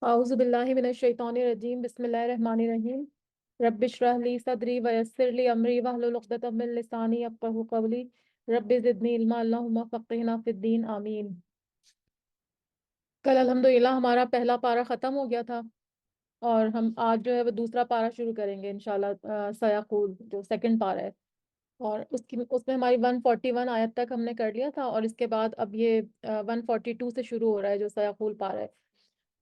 اعوذ باللہ من الشیطان الرجیم، بسم اللہ الرحمن الرحیم۔ رب اشرح لی صدری ویسر لی امری واحلل عقدۃ من لسانی یفقہوا قولی۔ رب زدنی علما، اللہم فقہنا فی الدین، آمین۔ کل الحمدللہ ہمارا پہلا پارہ ختم ہو گیا تھا، اور ہم آج جو ہے وہ دوسرا پارہ شروع کریں گے انشاءاللہ، سیقول جو سیکنڈ پارہ ہے، اور اس میں ہماری 141 آیت تک ہم نے کر لیا تھا، اور اس کے بعد اب یہ 142 سے شروع ہو رہا ہے جو سیقول پارہ ہے۔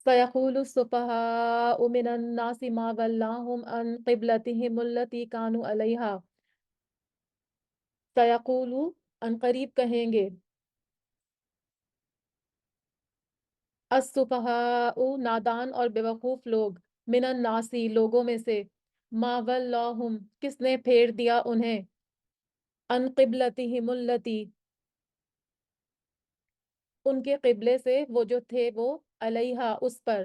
سَيَقُولُ السُّفَهَاءُ مِنَ النَّاسِ مَا وَلَّاهُمْ عَنْ قِبْلَتِهِمُ الَّتِي كَانُوا عَلَيْهَا۔ سَيَقُولُ ان قریب کہیں گے، السُّفَهَاءُ نادان اور بیوقوف لوگ، من الناسی لوگوں میں سے، ما وَلَّاهُمْ کس نے پھیر دیا انہیں، عن قبلتہم التی ان کے قبلے سے، وہ جو تھے وہ، علیہا اس پر،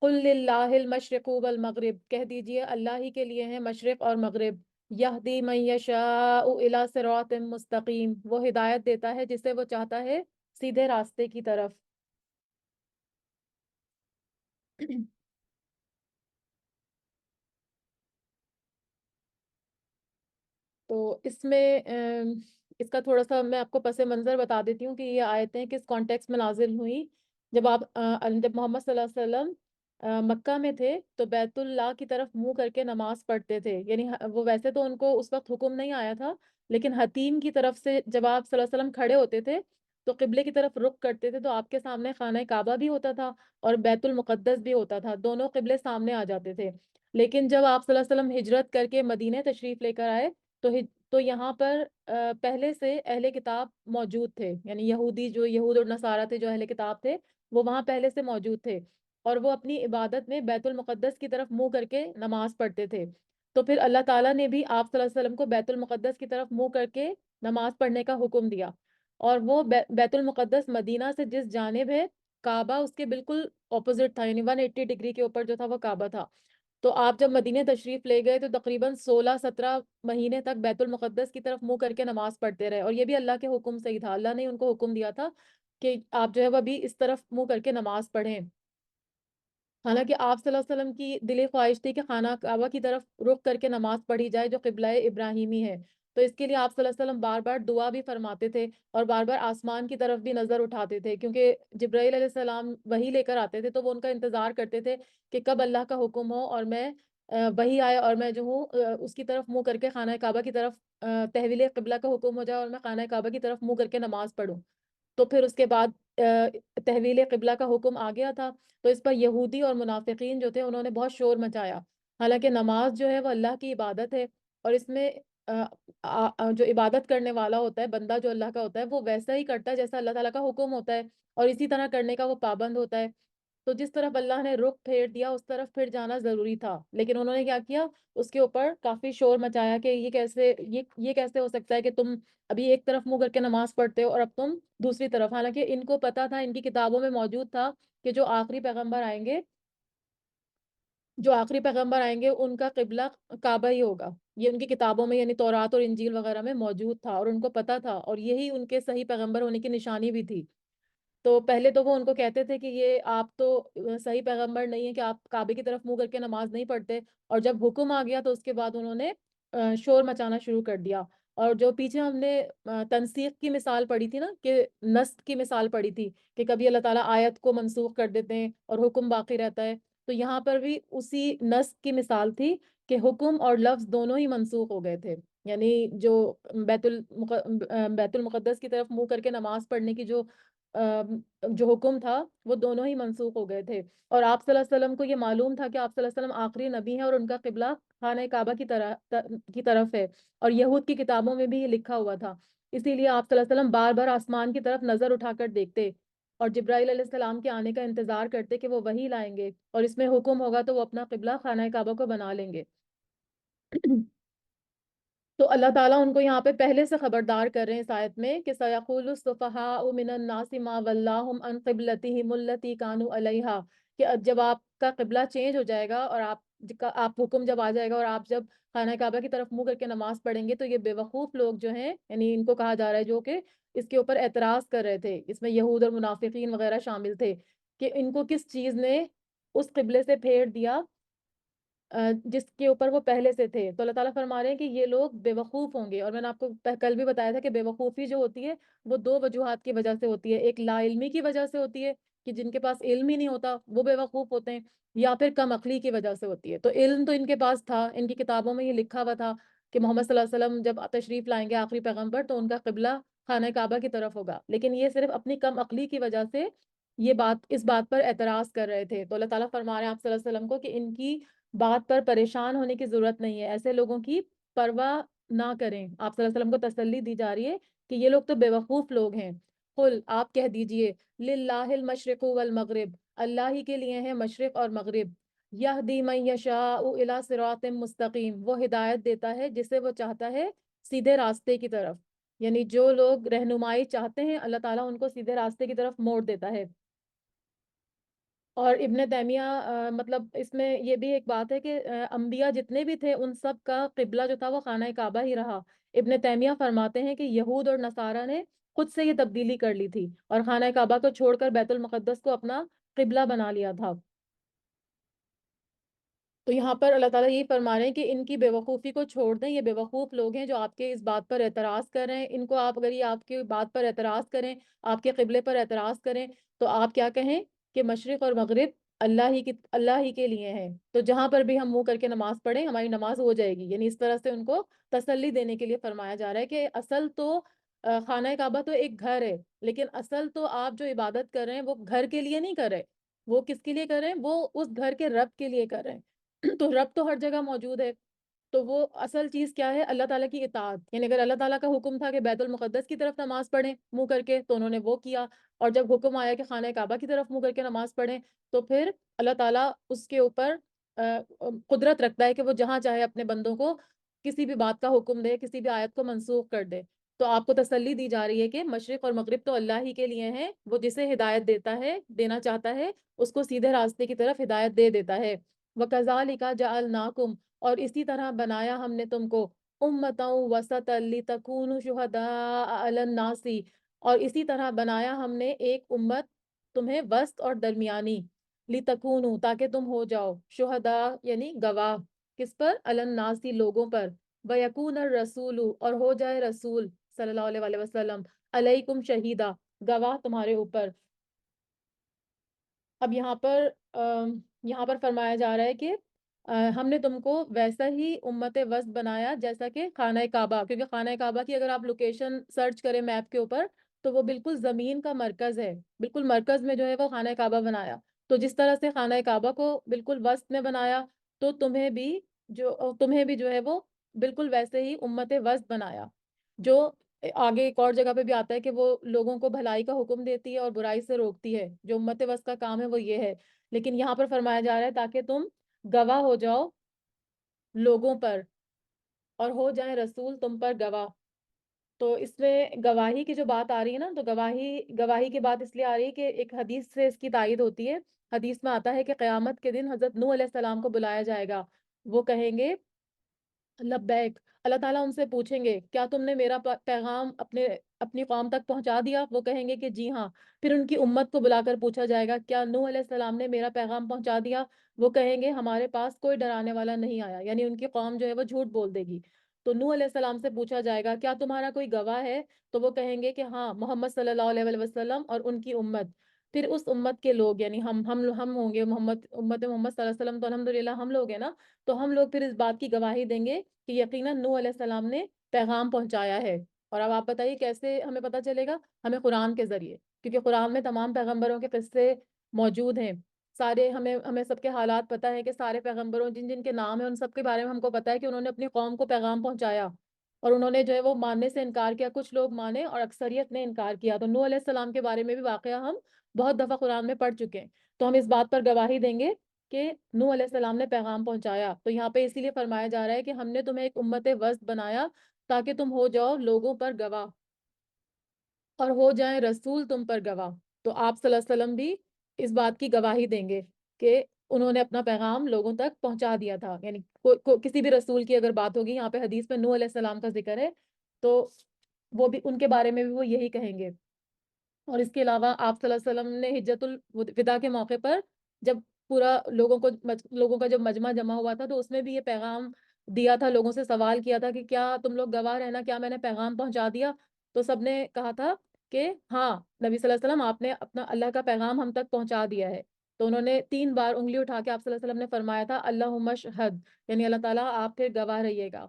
قل للہ المشرق والمغرب کہہ دیجئے اللہ ہی کے لیے ہیں مشرق اور مغرب، یہدی من یشاء الی صراط مستقیم وہ ہدایت دیتا ہے جسے وہ چاہتا ہے سیدھے راستے کی طرف۔ تو اس میں اس کا تھوڑا سا میں آپ کو پس منظر بتا دیتی ہوں کہ یہ آیتیں کس کانٹیکس میں نازل ہوئیں۔ جب محمد صلی اللہ علیہ وسلم مکہ میں تھے تو بیت اللہ کی طرف منہ کر کے نماز پڑھتے تھے، یعنی وہ ویسے تو ان کو اس وقت حکم نہیں آیا تھا، لیکن حتیم کی طرف سے جب آپ صلی اللہ علیہ وسلم کھڑے ہوتے تھے تو قبلے کی طرف رخ کرتے تھے، تو آپ کے سامنے خانہ کعبہ بھی ہوتا تھا اور بیت المقدس بھی ہوتا تھا، دونوں قبلے سامنے آ جاتے تھے۔ لیکن جب آپ صلی اللہ علیہ وسلم ہجرت کر کے مدینہ تشریف لے کر آئے تو یہاں پر پہلے سے اہل کتاب موجود تھے، یعنی یہودی جو یہود اور نصارہ تھے جو اہل کتاب تھے وہ وہاں پہلے سے موجود تھے، اور وہ اپنی عبادت میں بیت المقدس کی طرف منہ کر کے نماز پڑھتے تھے۔ تو پھر اللہ تعالیٰ نے بھی آپ صلی اللہ علیہ وسلم کو بیت المقدس کی طرف منہ کر کے نماز پڑھنے کا حکم دیا، اور وہ بیت المقدس مدینہ سے جس جانب ہے، کعبہ اس کے بالکل اپوزٹ تھا، یعنی 180 ڈگری کے اوپر جو تھا وہ کعبہ تھا۔ تو آپ جب مدینہ تشریف لے گئے تو تقریباً 16-17 مہینے تک بیت المقدس کی طرف منہ کر کے نماز پڑھتے رہے، اور یہ بھی اللہ کے حکم سے ہی تھا، اللہ نے ان کو حکم دیا تھا کہ آپ جو ہے وہ ابھی اس طرف منہ کر کے نماز پڑھیں۔ حالانکہ آپ صلی اللہ علیہ وسلم کی دلی خواہش تھی کہ خانہ کعبہ کی طرف رخ کر کے نماز پڑھی جائے جو قبلہ ابراہیمی ہے، تو اس کے لیے آپ صلی اللہ علیہ وسلم بار بار دعا بھی فرماتے تھے اور بار بار آسمان کی طرف بھی نظر اٹھاتے تھے، کیونکہ جبرائیل علیہ السلام وہی لے کر آتے تھے تو وہ ان کا انتظار کرتے تھے کہ کب اللہ کا حکم ہو اور میں وہی آئے اور میں جو ہوں اس کی طرف منہ کر کے خانہ کعبہ کی طرف تحویل قبلہ کا حکم ہو جائے اور میں خانہ کعبہ کی طرف منہ کر کے نماز پڑھوں۔ تو پھر اس کے بعد تحویل قبلہ کا حکم آ گیا تھا، تو اس پر یہودی اور منافقین جو تھے انہوں نے بہت شور مچایا، حالانکہ نماز جو ہے وہ اللہ کی عبادت ہے، اور اس میں جو عبادت کرنے والا ہوتا ہے، بندہ جو اللہ کا ہوتا ہے وہ ویسا ہی کرتا ہے جیسا اللہ تعالیٰ کا حکم ہوتا ہے، اور اسی طرح کرنے کا وہ پابند ہوتا ہے۔ تو جس طرف اللہ نے رخ پھیر دیا اس طرف پھر جانا ضروری تھا، لیکن انہوں نے کیا کیا، اس کے اوپر کافی شور مچایا کہ یہ کیسے ہو سکتا ہے کہ تم ابھی ایک طرف منہ کر کے نماز پڑھتے ہو اور اب تم دوسری طرف، حالانکہ ان کو پتا تھا، ان کی کتابوں میں موجود تھا کہ جو آخری پیغمبر آئیں گے ان کا قبلہ کعبہ ہی ہوگا، یہ ان کی کتابوں میں یعنی تورات اور انجیل وغیرہ میں موجود تھا اور ان کو پتا تھا، اور یہی ان کے صحیح پیغمبر ہونے کی نشانی بھی تھی۔ تو پہلے تو وہ ان کو کہتے تھے کہ یہ آپ تو صحیح پیغمبر نہیں ہے کہ آپ کعبے کی طرف منہ کر کے نماز نہیں پڑھتے، اور جب حکم آ گیا تو اس کے بعد انہوں نے شور مچانا شروع کر دیا۔ اور جو پیچھے ہم نے تنسیخ کی مثال پڑھی تھی نا، کہ نسخ کی مثال پڑھی تھی کہ کبھی اللہ تعالیٰ آیت کو منسوخ کر دیتے ہیں اور حکم باقی رہتا ہے، تو یہاں پر بھی اسی نسخ کی مثال تھی کہ حکم اور لفظ دونوں ہی منسوخ ہو گئے تھے، یعنی جو بیت المقدس کی طرف منہ کر کے نماز پڑھنے کی جو حکم تھا وہ دونوں ہی منسوخ ہو گئے تھے، اور آپ صلی اللہ علیہ وسلم کو یہ معلوم تھا کہ آپ صلی اللہ علیہ وسلم آخری نبی ہیں اور ان کا قبلہ خانہ کعبہ کی طرف ہے، اور یہود کی کتابوں میں بھی یہ لکھا ہوا تھا، اسی لیے آپ صلی اللہ علیہ وسلم بار بار آسمان کی طرف نظر اٹھا کر دیکھتے اور جبرائیل علیہ السلام کے آنے کا انتظار کرتے کہ وہ وہی لائیں گے اور اس میں حکم ہوگا تو وہ اپنا قبلہ خانہ کعبہ کو بنا لیں گے۔ تو اللہ تعالیٰ ان کو یہاں پہ پہلے سے خبردار کر رہے ہیں اس آیت میں کہ سَيَقُولُ السُّفَهَاءُ مِنَ النَّاسِ مَا وَلَّاهُمْ عَنْ قِبْلَتِهِمُ الَّتِي كَانُوا عَلَيْهَا، کہ جب آپ کا قبلہ چینج ہو جائے گا اور آپ حکم جب آ جائے گا اور آپ جب خانہ کعبہ کی طرف منہ کر کے نماز پڑھیں گے تو یہ بے وقوف لوگ جو ہیں، یعنی ان کو کہا جا رہا ہے جو کہ اس کے اوپر اعتراض کر رہے تھے، اس میں یہود اور منافقین وغیرہ شامل تھے، کہ ان کو کس چیز نے اس قبلے سے پھیر دیا جس کے اوپر وہ پہلے سے تھے. تو اللہ تعالیٰ فرما رہے ہیں کہ یہ لوگ بے وقوف ہوں گے. اور میں نے آپ کو کل بھی بتایا تھا کہ بے وقوفی جو ہوتی ہے وہ دو وجوہات کی وجہ سے ہوتی ہے. ایک لا علمی کی وجہ سے ہوتی ہے کہ جن کے پاس علم ہی نہیں ہوتا وہ بے وقوف ہوتے ہیں، یا پھر کم عقلی کی وجہ سے ہوتی ہے. تو علم تو ان کے پاس تھا، ان کی کتابوں میں یہ لکھا ہوا تھا کہ محمد صلی اللہ علیہ وسلم جب تشریف لائیں گے آخری پیغمبر تو ان کا قبلہ خانہ کعبہ کی طرف ہوگا، لیکن یہ صرف اپنی کم عقلی کی وجہ سے اس بات پر اعتراض کر رہے تھے. تو اللہ تعالیٰ فرما رہے ہیں آپ صلی اللہ علیہ وسلم کو کہ ان کی بات پر پریشان ہونے کی ضرورت نہیں ہے، ایسے لوگوں کی پرواہ نہ کریں. آپ صلی اللہ علیہ وسلم کو تسلی دی جا رہی ہے کہ یہ لوگ تو بے وقوف لوگ ہیں. قل آپ کہہ دیجئے للہ المشرق والمغرب، اللہ ہی کے لیے ہیں مشرق اور مغرب. یہدی من یشاء الی صراط مستقیم، وہ ہدایت دیتا ہے جسے وہ چاہتا ہے سیدھے راستے کی طرف. یعنی جو لوگ رہنمائی چاہتے ہیں اللہ تعالیٰ ان کو سیدھے راستے کی طرف موڑ دیتا ہے. اور ابن تیمیہ مطلب اس میں یہ بھی ایک بات ہے کہ انبیاء جتنے بھی تھے ان سب کا قبلہ جو تھا وہ خانہ کعبہ ہی رہا. ابن تیمیہ فرماتے ہیں کہ یہود اور نصارہ نے خود سے یہ تبدیلی کر لی تھی اور خانہ کعبہ کو چھوڑ کر بیت المقدس کو اپنا قبلہ بنا لیا تھا. تو یہاں پر اللہ تعالیٰ یہی فرما رہے ہیں کہ ان کی بے وقوفی کو چھوڑ دیں. یہ بے وقوف لوگ ہیں جو آپ کے اس بات پر اعتراض کر رہے ہیں. ان کو آپ اگر یہ آپ کی بات پر اعتراض کریں، آپ کے قبلے پر اعتراض کریں، تو آپ کیا کہیں کہ مشرق اور مغرب اللہ ہی کے لیے ہیں، تو جہاں پر بھی ہم منہ کر کے نماز پڑھیں ہماری نماز ہو جائے گی. یعنی اس طرح سے ان کو تسلی دینے کے لیے فرمایا جا رہا ہے کہ اصل تو خانہ کعبہ تو ایک گھر ہے، لیکن اصل تو آپ جو عبادت کر رہے ہیں وہ گھر کے لیے نہیں کر رہے. وہ کس کے لیے کر رہے ہیں؟ وہ اس گھر کے رب کے لیے کر رہے ہیں. تو رب تو ہر جگہ موجود ہے. تو وہ اصل چیز کیا ہے؟ اللہ تعالیٰ کی اطاعت. یعنی اگر اللہ تعالیٰ کا حکم تھا کہ بیت المقدس کی طرف نماز پڑھیں منہ کر کے تو انہوں نے وہ کیا، اور جب حکم آیا کہ خانہ کعبہ کی طرف منہ کر کے نماز پڑھیں تو پھر اللہ تعالیٰ اس کے اوپر قدرت رکھتا ہے کہ وہ جہاں چاہے اپنے بندوں کو کسی بھی بات کا حکم دے، کسی بھی آیت کو منسوخ کر دے. تو آپ کو تسلی دی جا رہی ہے کہ مشرق اور مغرب تو اللہ ہی کے لیے ہیں، وہ جسے ہدایت دیتا ہے، دینا چاہتا ہے اس کو سیدھے راستے کی طرف ہدایت دے دیتا ہے. وَكَذَلِكَ جَعَلْنَاكُمْ، اور اسی طرح بنایا ہم نے تم کو أُمَّةً وَسَطًا لِتَكُونُوا شُهَدَاءَ عَلَى النَّاسِ، اور اسی طرح بنایا ہم نے ایک امت تمہیں وسط اور درمیانی، لِتَكُونُوا تاکہ تم ہو جاؤ، شہداء یعنی گواہ، کس پر؟ علی الناس لوگوں پر، وَيَكُونَ الرَّسُولُ اور ہو جائے رسول صلی اللہ علیہ وآلہ وسلم، علیکم شہیدہ گواہ تمہارے اوپر. اب یہاں پر فرمایا جا رہا ہے کہ ہم نے تم کو ویسا ہی امت وسط بنایا جیسا کہ خانہ کعبہ، کیونکہ خانہ کعبہ کی اگر آپ لوکیشن سرچ کریں میپ کے اوپر تو وہ بالکل زمین کا مرکز ہے، بالکل مرکز میں جو ہے وہ خانہ کعبہ بنایا. تو جس طرح سے خانہ کعبہ کو بالکل وسط میں بنایا تو تمہیں بھی جو ہے وہ بالکل ویسے ہی امت وسط بنایا، جو آگے ایک اور جگہ پہ بھی آتا ہے کہ وہ لوگوں کو بھلائی کا حکم دیتی ہے اور برائی سے روکتی ہے. جو امت وسط کا کام ہے وہ یہ ہے. لیکن یہاں پر فرمایا جا رہا ہے تاکہ تم گواہ ہو جاؤ لوگوں پر اور ہو جائیں رسول تم پر گواہ. تو اس میں گواہی کی جو بات آ رہی ہے نا، تو گواہی کی بات اس لیے آ رہی ہے کہ ایک حدیث سے اس کی تائید ہوتی ہے. حدیث میں آتا ہے کہ قیامت کے دن حضرت نوح علیہ السلام کو بلایا جائے گا. وہ کہیں گے لبیک، اللہ تعالیٰ ان سے پوچھیں گے کیا تم نے میرا پیغام اپنی قوم تک پہنچا دیا؟ وہ کہیں گے کہ جی ہاں. پھر ان کی امت کو بلا کر پوچھا جائے گا کیا نوح علیہ السلام نے میرا پیغام پہنچا دیا؟ وہ کہیں گے ہمارے پاس کوئی ڈرانے والا نہیں آیا، یعنی ان کی قوم جو ہے وہ جھوٹ بول دے گی. تو نوح علیہ السلام سے پوچھا جائے گا کیا تمہارا کوئی گواہ ہے؟ تو وہ کہیں گے کہ ہاں محمد صلی اللہ علیہ وآلہ وسلم اور ان کی امت. پھر اس امت کے لوگ یعنی ہم ہوں گے، امت محمد صلی اللہ علیہ وسلم تو الحمدللہ ہم لوگ ہیں نا، تو ہم لوگ پھر اس بات کی گواہی دیں گے کہ یقیناً نوح علیہ السلام نے پیغام پہنچایا ہے. اور اب آپ بتائیے کیسے ہمیں پتہ چلے گا؟ ہمیں قرآن کے ذریعے، کیونکہ قرآن میں تمام پیغمبروں کے قصے موجود ہیں. سارے ہمیں سب کے حالات پتہ ہے کہ سارے پیغمبروں جن جن کے نام ہیں ان سب کے بارے میں ہم کو پتہ ہے کہ انہوں نے اپنی قوم کو پیغام پہنچایا اور انہوں نے جو ہے وہ ماننے سے انکار کیا. کچھ لوگ مانے اور اکثریت نے انکار کیا. تو نوح علیہ السلام کے بارے میں بھی واقعہ ہم بہت دفعہ قرآن میں پڑھ چکے ہیں. تو ہم اس بات پر گواہی دیں گے کہ نوح علیہ السلام نے پیغام پہنچایا. تو یہاں پہ اسی لیے فرمایا جا رہا ہے کہ ہم نے تمہیں ایک امت وسط بنایا تاکہ تم ہو جاؤ لوگوں پر گواہ اور ہو جائیں رسول تم پر گواہ. تو آپ صلی اللہ علیہ وسلم بھی اس بات کی گواہی دیں گے کہ انہوں نے اپنا پیغام لوگوں تک پہنچا دیا تھا. یعنی کسی بھی رسول کی اگر بات ہوگی، یہاں پہ حدیث میں نوح علیہ السلام کا ذکر ہے تو وہ بھی ان کے بارے میں بھی وہ یہی کہیں گے. اور اس کے علاوہ آپ صلی اللہ علیہ وسلم نے حجۃ الوداع کے موقع پر جب پورا لوگوں کا جب مجمع جمع ہوا تھا تو اس میں بھی یہ پیغام دیا تھا، لوگوں سے سوال کیا تھا کہ کیا تم لوگ گواہ رہنا، کیا میں نے پیغام پہنچا دیا؟ تو سب نے کہا تھا کہ ہاں نبی صلی اللہ علیہ وسلم آپ نے اپنا اللہ کا پیغام ہم تک پہنچا دیا ہے۔ تو انہوں نے 3 بار انگلی اٹھا کے آپ صلی اللہ علیہ وسلم نے فرمایا تھا اللہم اشہد، یعنی اللہ تعالیٰ آپ پھر گواہ رہیے گا۔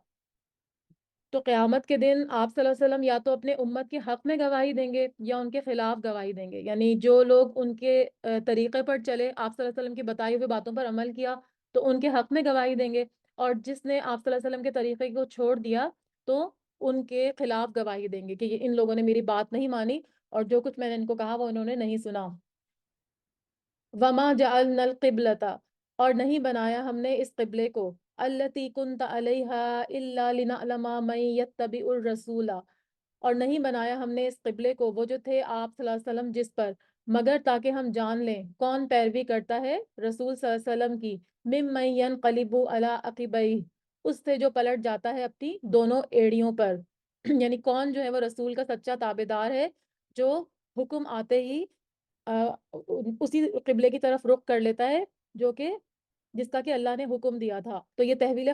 تو قیامت کے دن آپ صلی اللہ علیہ وسلم یا تو اپنے امت کے حق میں گواہی دیں گے یا ان کے خلاف گواہی دیں گے، یعنی جو لوگ ان کے طریقے پر چلے، آپ صلی اللہ علیہ وسلم کی بتائی ہوئی باتوں پر عمل کیا تو ان کے حق میں گواہی دیں گے، اور جس نے آپ صلی اللہ علیہ وسلم کے طریقے کو چھوڑ دیا تو ان کے خلاف گواہی دیں گے کہ ان لوگوں نے میری بات نہیں مانی اور جو کچھ میں نے ان کو کہا وہ انہوں نے نہیں سنا۔ وما جعلنا القبلۃ، اور نہیں بنایا ہم نے اس قبلے کو، التی کنت علیہا الا لنعلم من یتبع الرسول، اور نہیں بنایا ہم نے اس قبلے کو، وہ جو تھے آپ صلی اللہ علیہ وسلم جس پر، مگر تاکہ ہم جان لیں کون پیروی کرتا ہے رسول صلی اللہ علیہ وسلم کی، ممن ینقلب علی عقبیہ، اس سے جو پلٹ جاتا ہے اپنی دونوں ایڑیوں پر یعنی کون جو ہے وہ رسول کا سچا تابعدار ہے جو حکم آتے ہی اسی قبلے کی طرف رخ کر لیتا ہے جو کہ جس کا کہ اللہ نے حکم دیا تھا۔ تو یہ تحویل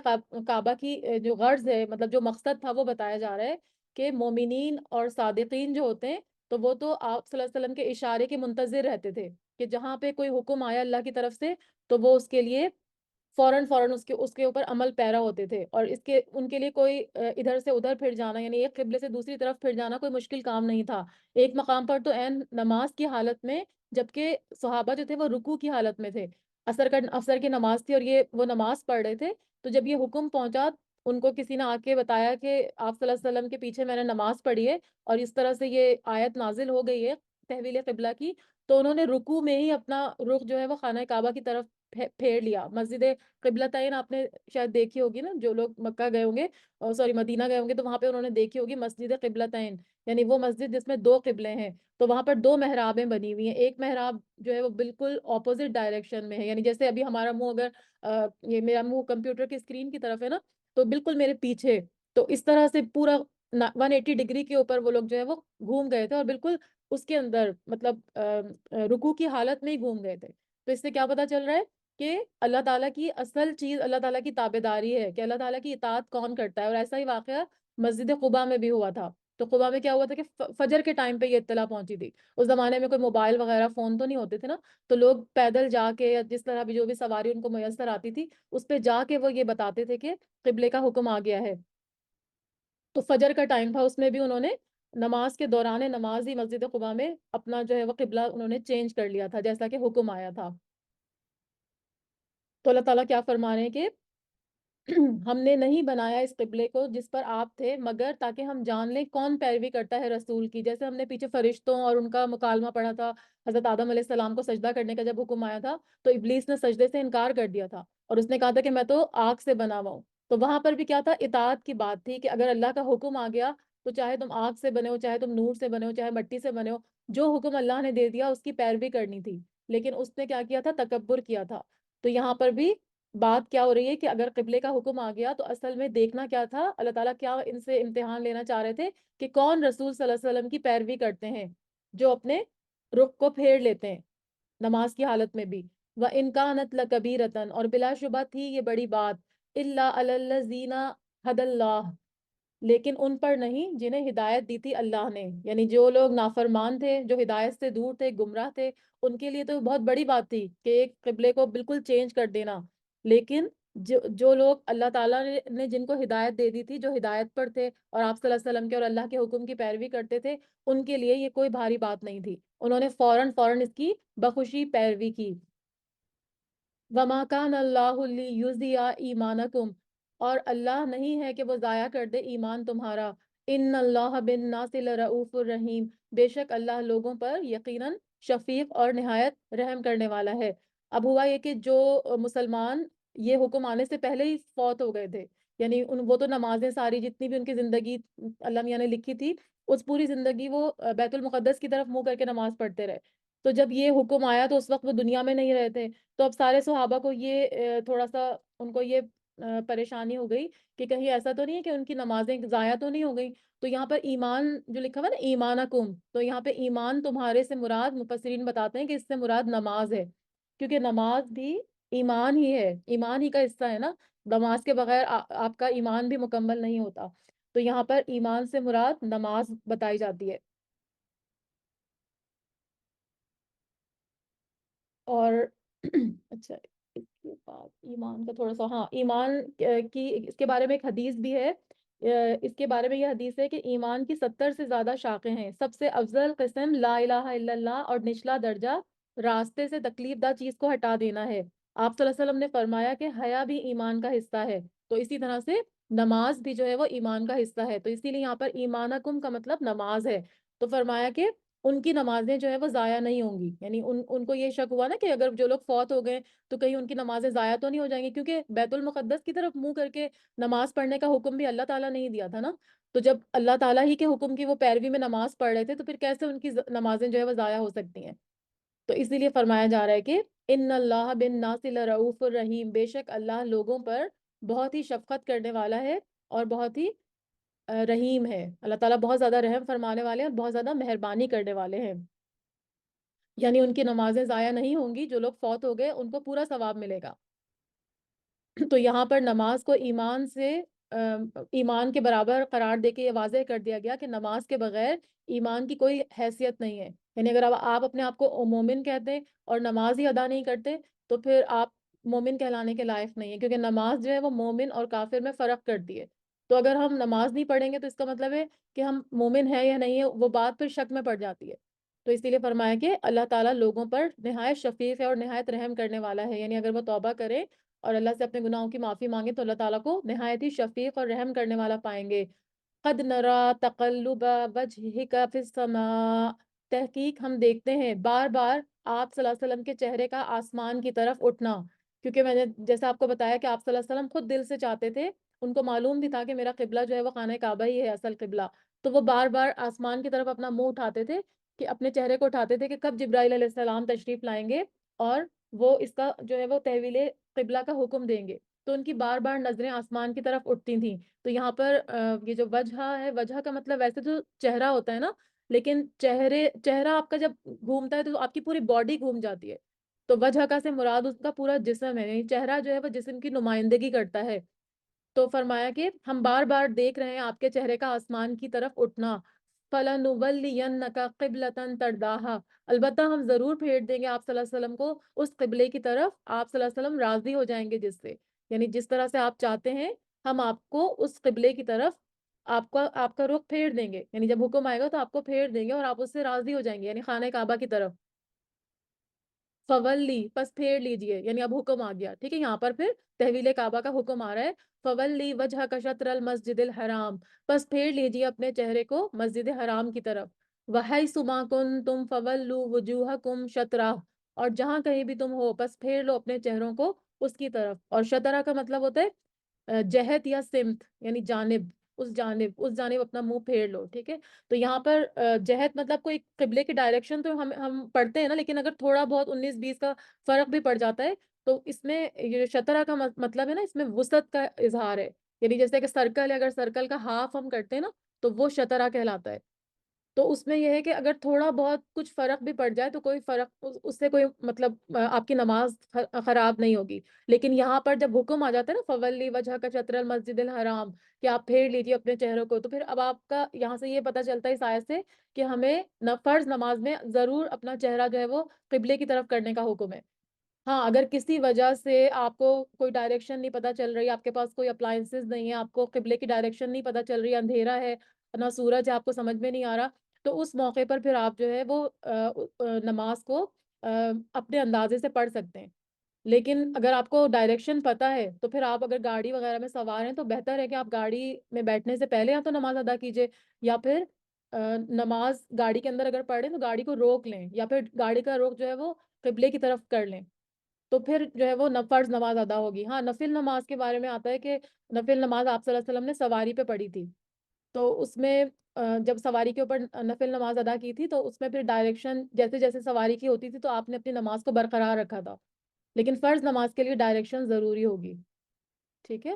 کعبہ کی جو غرض ہے، مطلب جو مقصد تھا وہ بتایا جا رہا ہے کہ مومنین اور صادقین جو ہوتے ہیں تو وہ تو آپ صلی اللہ علیہ وسلم کے اشارے کے منتظر رہتے تھے کہ جہاں پہ کوئی حکم آیا اللہ کی طرف سے تو وہ اس کے لیے فوراً اس کے اوپر عمل پیرا ہوتے تھے، اور ان کے لیے کوئی ادھر سے ادھر پھر جانا، یعنی ایک قبلے سے دوسری طرف پھر جانا کوئی مشکل کام نہیں تھا۔ ایک مقام پر تو عین نماز کی حالت میں، جبکہ صحابہ جو تھے وہ رکوع کی حالت میں تھے، اثر کی نماز تھی اور یہ وہ نماز پڑھ رہے تھے، تو جب یہ حکم پہنچا ان کو کسی نے آ کے بتایا کہ آپ صلی اللہ علیہ وسلم کے پیچھے میں نے نماز پڑھی ہے اور اس طرح سے یہ آیت نازل ہو گئی ہے تحویل قبلہ کی، تو انہوں نے رکوع میں ہی اپنا رخ جو ہے وہ خانہ کعبہ کی طرف پھیر لیا۔ مسجد قبلتین آپ نے شاید دیکھی ہوگی نا، جو لوگ مکہ گئے ہوں گے، سوری مدینہ گئے ہوں گے تو وہاں پہ انہوں نے دیکھی ہوگی مسجد قبلتین، یعنی وہ مسجد جس میں 2 قبلے ہیں، تو وہاں پر 2 محرابیں بنی ہوئی ہیں، ایک محراب جو ہے وہ بالکل اپوزٹ ڈائریکشن میں ہے، یعنی جیسے ابھی ہمارا منہ اگر یہ میرا منہ کمپیوٹر کی اسکرین کی طرف ہے نا تو بالکل میرے پیچھے، تو اس طرح سے پورا 180 ڈگری کے اوپر وہ لوگ جو ہے وہ گھوم گئے تھے اور بالکل اس کے اندر مطلب رکوع کی حالت میں ہی گھوم گئے تھے۔ تو اس سے کیا پتا چل رہا ہے کہ اللہ تعالیٰ کی اصل چیز اللہ تعالیٰ کی تابعداری ہے، کہ اللہ تعالیٰ کی اطاعت کون کرتا ہے، اور ایسا ہی واقعہ مسجد قباء میں بھی ہوا تھا۔ تو قباء میں کیا ہوا تھا کہ فجر کے ٹائم پہ یہ اطلاع پہنچی تھی، اس زمانے میں کوئی موبائل وغیرہ فون تو نہیں ہوتے تھے نا، تو لوگ پیدل جا کے یا جس طرح بھی جو بھی سواری ان کو میسر آتی تھی اس پہ جا کے وہ یہ بتاتے تھے کہ قبلے کا حکم آ گیا ہے۔ تو فجر کا ٹائم تھا، اس میں بھی انہوں نے نماز کے دوران نماز ہی مسجد قباء میں اپنا جو ہے وہ قبلہ انہوں نے چینج کر لیا تھا جیسا کہ حکم آیا تھا۔ تو اللہ تعالیٰ کیا فرما رہے ہیں کہ ہم نے نہیں بنایا اس قبلے کو جس پر آپ تھے مگر تاکہ ہم جان لیں کون پیروی کرتا ہے رسول کی، جیسے ہم نے پیچھے فرشتوں اور ان کا مکالمہ پڑھا تھا، حضرت آدم علیہ السلام کو سجدہ کرنے کا جب حکم آیا تھا تو ابلیس نے سجدے سے انکار کر دیا تھا اور اس نے کہا تھا کہ میں تو آگ سے بنا ہوا ہوں۔ تو وہاں پر بھی کیا تھا، اطاعت کی بات تھی کہ اگر اللہ کا حکم آ گیا تو چاہے تم آگ سے بنے ہو، چاہے تم نور سے بنے ہو، چاہے مٹی سے بنے ہو، جو حکم اللہ نے دے دیا اس کی پیروی کرنی تھی۔ لیکن اس نے کیا کیا تھا، تکبر کیا تھا۔ تو یہاں پر بھی بات کیا ہو رہی ہے کہ اگر قبلے کا حکم آ گیا تو اصل میں دیکھنا کیا تھا، اللہ تعالیٰ کیا ان سے امتحان لینا چاہ رہے تھے کہ کون رسول صلی اللہ علیہ وسلم کی پیروی کرتے ہیں جو اپنے رخ کو پھیر لیتے ہیں نماز کی حالت میں بھی۔ وَإِنْ كَانَتْ لَكَبِيرَةً، اور بلا شبہ تھی یہ بڑی بات، إِلَّا عَلَى الَّذِينَ هَدَى اللَّهُ، لیکن ان پر نہیں جنہیں ہدایت دی تھی اللہ نے، یعنی جو لوگ نافرمان تھے، جو ہدایت سے دور تھے، گمراہ تھے، ان کے لیے تو بہت بڑی بات تھی کہ ایک قبلے کو بالکل چینج کر دینا۔ لیکن جو لوگ اللہ تعالیٰ نے جن کو ہدایت دے دی تھی، جو ہدایت پر تھے اور آپ صلی اللہ علیہ وسلم کے اور اللہ کے حکم کی پیروی کرتے تھے، ان کے لیے یہ کوئی بھاری بات نہیں تھی، انہوں نے فوراً اس کی بخوشی پیروی کی۔ وَمَا كَانَ اللَّهُ لِيُضِيعَ إِيمَانَكُمْ، اور اللہ نہیں ہے کہ وہ ضائع کر دے ایمان تمہارا۔ إِنَّ اللَّهَ بِالنَّاسِ لَرَءُوفٌ الرَّحِيمٌ، بے شک اللہ لوگوں پر یقیناً شفیق اور نہایت رحم کرنے والا ہے۔ اب ہوا یہ کہ جو مسلمان یہ حکم آنے سے پہلے ہی فوت ہو گئے تھے، یعنی وہ تو نمازیں ساری جتنی بھی ان کی زندگی اللہ میاں نے لکھی تھی اس پوری زندگی وہ بیت المقدس کی طرف منہ کر کے نماز پڑھتے رہے، تو جب یہ حکم آیا تو اس وقت وہ دنیا میں نہیں رہے تھے، تو اب سارے صحابہ کو یہ تھوڑا سا ان کو یہ پریشانی ہو گئی کہ کہیں ایسا تو نہیں ہے کہ ان کی نمازیں ضائع تو نہیں ہو گئی. تو یہاں پر ایمان جو لکھا ہوا ہے نا ایمانکم، تو یہاں پہ ایمان تمہارے سے مراد مفسرین بتاتے ہیں کہ اس سے مراد نماز ہے، کیونکہ نماز بھی ایمان ہی ہے، ایمان ہی کا حصہ ہے نا. نماز کے بغیر آپ کا ایمان بھی مکمل نہیں ہوتا. تو یہاں پر ایمان سے مراد نماز بتائی جاتی ہے. اور اچھا اس کے بعد ایمان کا تھوڑا سا، ہاں ایمان کی اس کے بارے میں ایک حدیث بھی ہے. اس کے بارے میں یہ حدیث ہے کہ ایمان کی 70 سے زیادہ شاخیں ہیں. سب سے افضل قسم لا الہ الا اللہ اور نچلا درجہ راستے سے تکلیف دہ چیز کو ہٹا دینا ہے. آپ صلی اللہ علیہ وسلم نے فرمایا کہ حیا بھی ایمان کا حصہ ہے. تو اسی طرح سے نماز بھی جو ہے وہ ایمان کا حصہ ہے. تو اسی لیے یہاں پر ایمانکم کا مطلب نماز ہے. تو فرمایا کہ ان کی نمازیں جو ہے وہ ضائع نہیں ہوں گی. یعنی ان کو یہ شک ہوا نا کہ اگر جو لوگ فوت ہو گئے تو کہیں ان کی نمازیں ضائع تو نہیں ہو جائیں گی، کیونکہ بیت المقدس کی طرف منہ کر کے نماز پڑھنے کا حکم بھی اللہ تعالیٰ نے ہی دیا تھا نا. تو جب اللہ تعالیٰ ہی کے حکم کی وہ پیروی میں نماز پڑھ رہے تھے تو پھر کیسے ان کی نمازیں جو ہے وہ ضائع ہو سکتی ہیں. تو اسی لیے فرمایا جا رہا ہے کہ ان اللہ بالناس لرؤوف الرحیم، بے شک اللہ لوگوں پر بہت ہی شفقت کرنے والا ہے اور بہت ہی رحیم ہے. اللہ تعالیٰ بہت زیادہ رحم فرمانے والے ہیں اور بہت زیادہ مہربانی کرنے والے ہیں. یعنی ان کی نمازیں ضائع نہیں ہوں گی، جو لوگ فوت ہو گئے ان کو پورا ثواب ملے گا. تو یہاں پر نماز کو ایمان سے ایمان کے برابر قرار دے کے یہ واضح کر دیا گیا کہ نماز کے بغیر ایمان کی کوئی حیثیت نہیں ہے. یعنی اگر آپ اپنے آپ کو مومن کہتے ہیں اور نماز ہی ادا نہیں کرتے تو پھر آپ مومن کہلانے کے لائق نہیں ہے، کیونکہ نماز جو ہے وہ مومن اور کافر میں فرق کرتی ہے. تو اگر ہم نماز نہیں پڑھیں گے تو اس کا مطلب ہے کہ ہم مومن ہیں یا نہیں ہے، وہ بات پھر شک میں پڑ جاتی ہے. تو اسی لیے فرمایا کہ اللہ تعالیٰ لوگوں پر نہایت شفیق ہے اور نہایت رحم کرنے والا ہے. یعنی اگر وہ توبہ کرے اور اللہ سے اپنے گناہوں کی معافی مانگے تو اللہ تعالیٰ کو نہایت ہی شفیق اور رحم کرنے والا پائیں گے. قد نرا تقلب وجہک فی السماء، تحقیق ہم دیکھتے ہیں بار بار آپ صلی اللہ علیہ وسلم کے چہرے کا آسمان کی طرف اٹھنا. کیونکہ میں نے جیسا آپ کو بتایا کہ آپ صلی اللہ علیہ وسلم خود دل سے چاہتے تھے، ان کو معلوم بھی تھا کہ میرا قبلہ جو ہے وہ خانہ کعبہ ہی ہے اصل قبلہ. تو وہ بار بار آسمان کی طرف اپنا منہ اٹھاتے تھے، کہ اپنے چہرے کو اٹھاتے تھے کہ کب جبرائیل علیہ السلام تشریف لائیں گے اور وہ اس کا جو ہے وہ تحویل قبلہ کا حکم دیں گے. تو ان کی بار بار نظریں آسمان کی طرف اٹھتی تھیں. تو یہاں پر یہ جو وجہ ہے، وجہ کا مطلب ویسے تو چہرہ ہوتا ہے نا، لیکن چہرہ آپ کا جب گھومتا ہے تو آپ کی پوری باڈی گھوم جاتی ہے. تو وجہ کا سے مراد اس کا پورا جسم ہے، یعنی چہرہ جو ہے وہ جسم کی نمائندگی کرتا ہے. تو فرمایا کہ ہم بار بار دیکھ رہے ہیں آپ کے چہرے کا آسمان کی طرف اٹھنا. فَلَنُوَلِّيَنَّكَ قِبْلَةً تَرْضَاهَا، البتہ ہم ضرور پھیر دیں گے آپ صلی اللہ علیہ وسلم کو اس قبلے کی طرف آپ صلی اللہ علیہ وسلم راضی ہو جائیں گے جس سے. یعنی جس طرح سے آپ چاہتے ہیں ہم آپ کو اس قبلے کی طرف آپ کا رخ پھیر دیں گے. یعنی جب حکم آئے گا تو آپ کو پھیر دیں گے اور آپ اس سے راضی ہو جائیں گے، یعنی خانہ کعبہ کی طرف. فولی، پس پھیر لیجئے، یعنی اب حکم آ گیا. ٹھیک ہے، یہاں پر پھر تحویل کعبہ کا حکم آ رہا ہے. فولی وجہ کا شطر المسجد الحرام، پس پھیر لیجئے اپنے چہرے کو مسجد حرام کی طرف. وحیث ما کنتم فولوا وجوہکم شطرہ، اور جہاں کہیں بھی تم ہو بس پھیر لو اپنے چہروں کو اس کی طرف. اور شطرہ کا مطلب ہوتا ہے جہت یا سمت، یعنی جانب، اس جانب اپنا منہ پھیر لو. ٹھیک ہے. تو یہاں پر جہت مطلب کوئی قبلے کی ڈائریکشن تو ہم پڑھتے ہیں نا، لیکن اگر تھوڑا بہت 19-20 کا فرق بھی پڑ جاتا ہے تو اس میں یہ شطرہ کا مطلب ہے نا، اس میں وسعت کا اظہار ہے. یعنی جیسے کہ سرکل ہے، اگر سرکل کا ہاف ہم کرتے ہیں نا تو وہ شطرہ کہلاتا ہے. تو اس میں یہ ہے کہ اگر تھوڑا بہت کچھ فرق بھی پڑ جائے تو کوئی فرق اس سے کوئی مطلب آپ کی نماز خراب نہیں ہوگی. لیکن یہاں پر جب حکم آ جاتا ہے نا فولی وجہ کا شطر المسجد الحرام، کہ آپ پھیر لیجیے اپنے چہروں کو، تو پھر اب آپ کا یہاں سے یہ پتہ چلتا ہے اس آیت سے کہ ہمیں فرض نماز میں ضرور اپنا چہرہ جو ہے وہ قبلے کی طرف کرنے کا حکم ہے. ہاں اگر کسی وجہ سے آپ کو کوئی ڈائریکشن نہیں پتہ چل رہی، آپ کے پاس کوئی اپلائنسز نہیں ہے، آپ کو قبلے کی ڈائریکشن نہیں پتہ چل رہی، اندھیرا ہے، نہ سورج ہے، آپ کو سمجھ میں نہیں آ رہا، تو اس موقع پر پھر آپ جو ہے وہ نماز کو اپنے اندازے سے پڑھ سکتے ہیں. لیکن اگر آپ کو ڈائریکشن پتہ ہے تو پھر آپ اگر گاڑی وغیرہ میں سوار ہیں تو بہتر ہے کہ آپ گاڑی میں بیٹھنے سے پہلے یا تو نماز ادا کیجیے، یا پھر نماز گاڑی کے اندر اگر پڑھیں تو گاڑی کو روک لیں، یا پھر گاڑی کا رخ جو ہے وہ قبلے کی طرف کر لیں. تو پھر جو ہے وہ فرض نماز ادا ہوگی. ہاں نفل نماز کے بارے میں آتا ہے کہ نفل نماز آپ صلی اللہ علیہ وسلم نے سواری پہ پڑھی تھی. تو اس میں جب سواری کے اوپر نفل نماز ادا کی تھی تو اس میں پھر ڈائریکشن جیسے جیسے سواری کی ہوتی تھی تو آپ نے اپنی نماز کو برقرار رکھا تھا. لیکن فرض نماز کے لیے ڈائریکشن ضروری ہوگی. ٹھیک ہے؟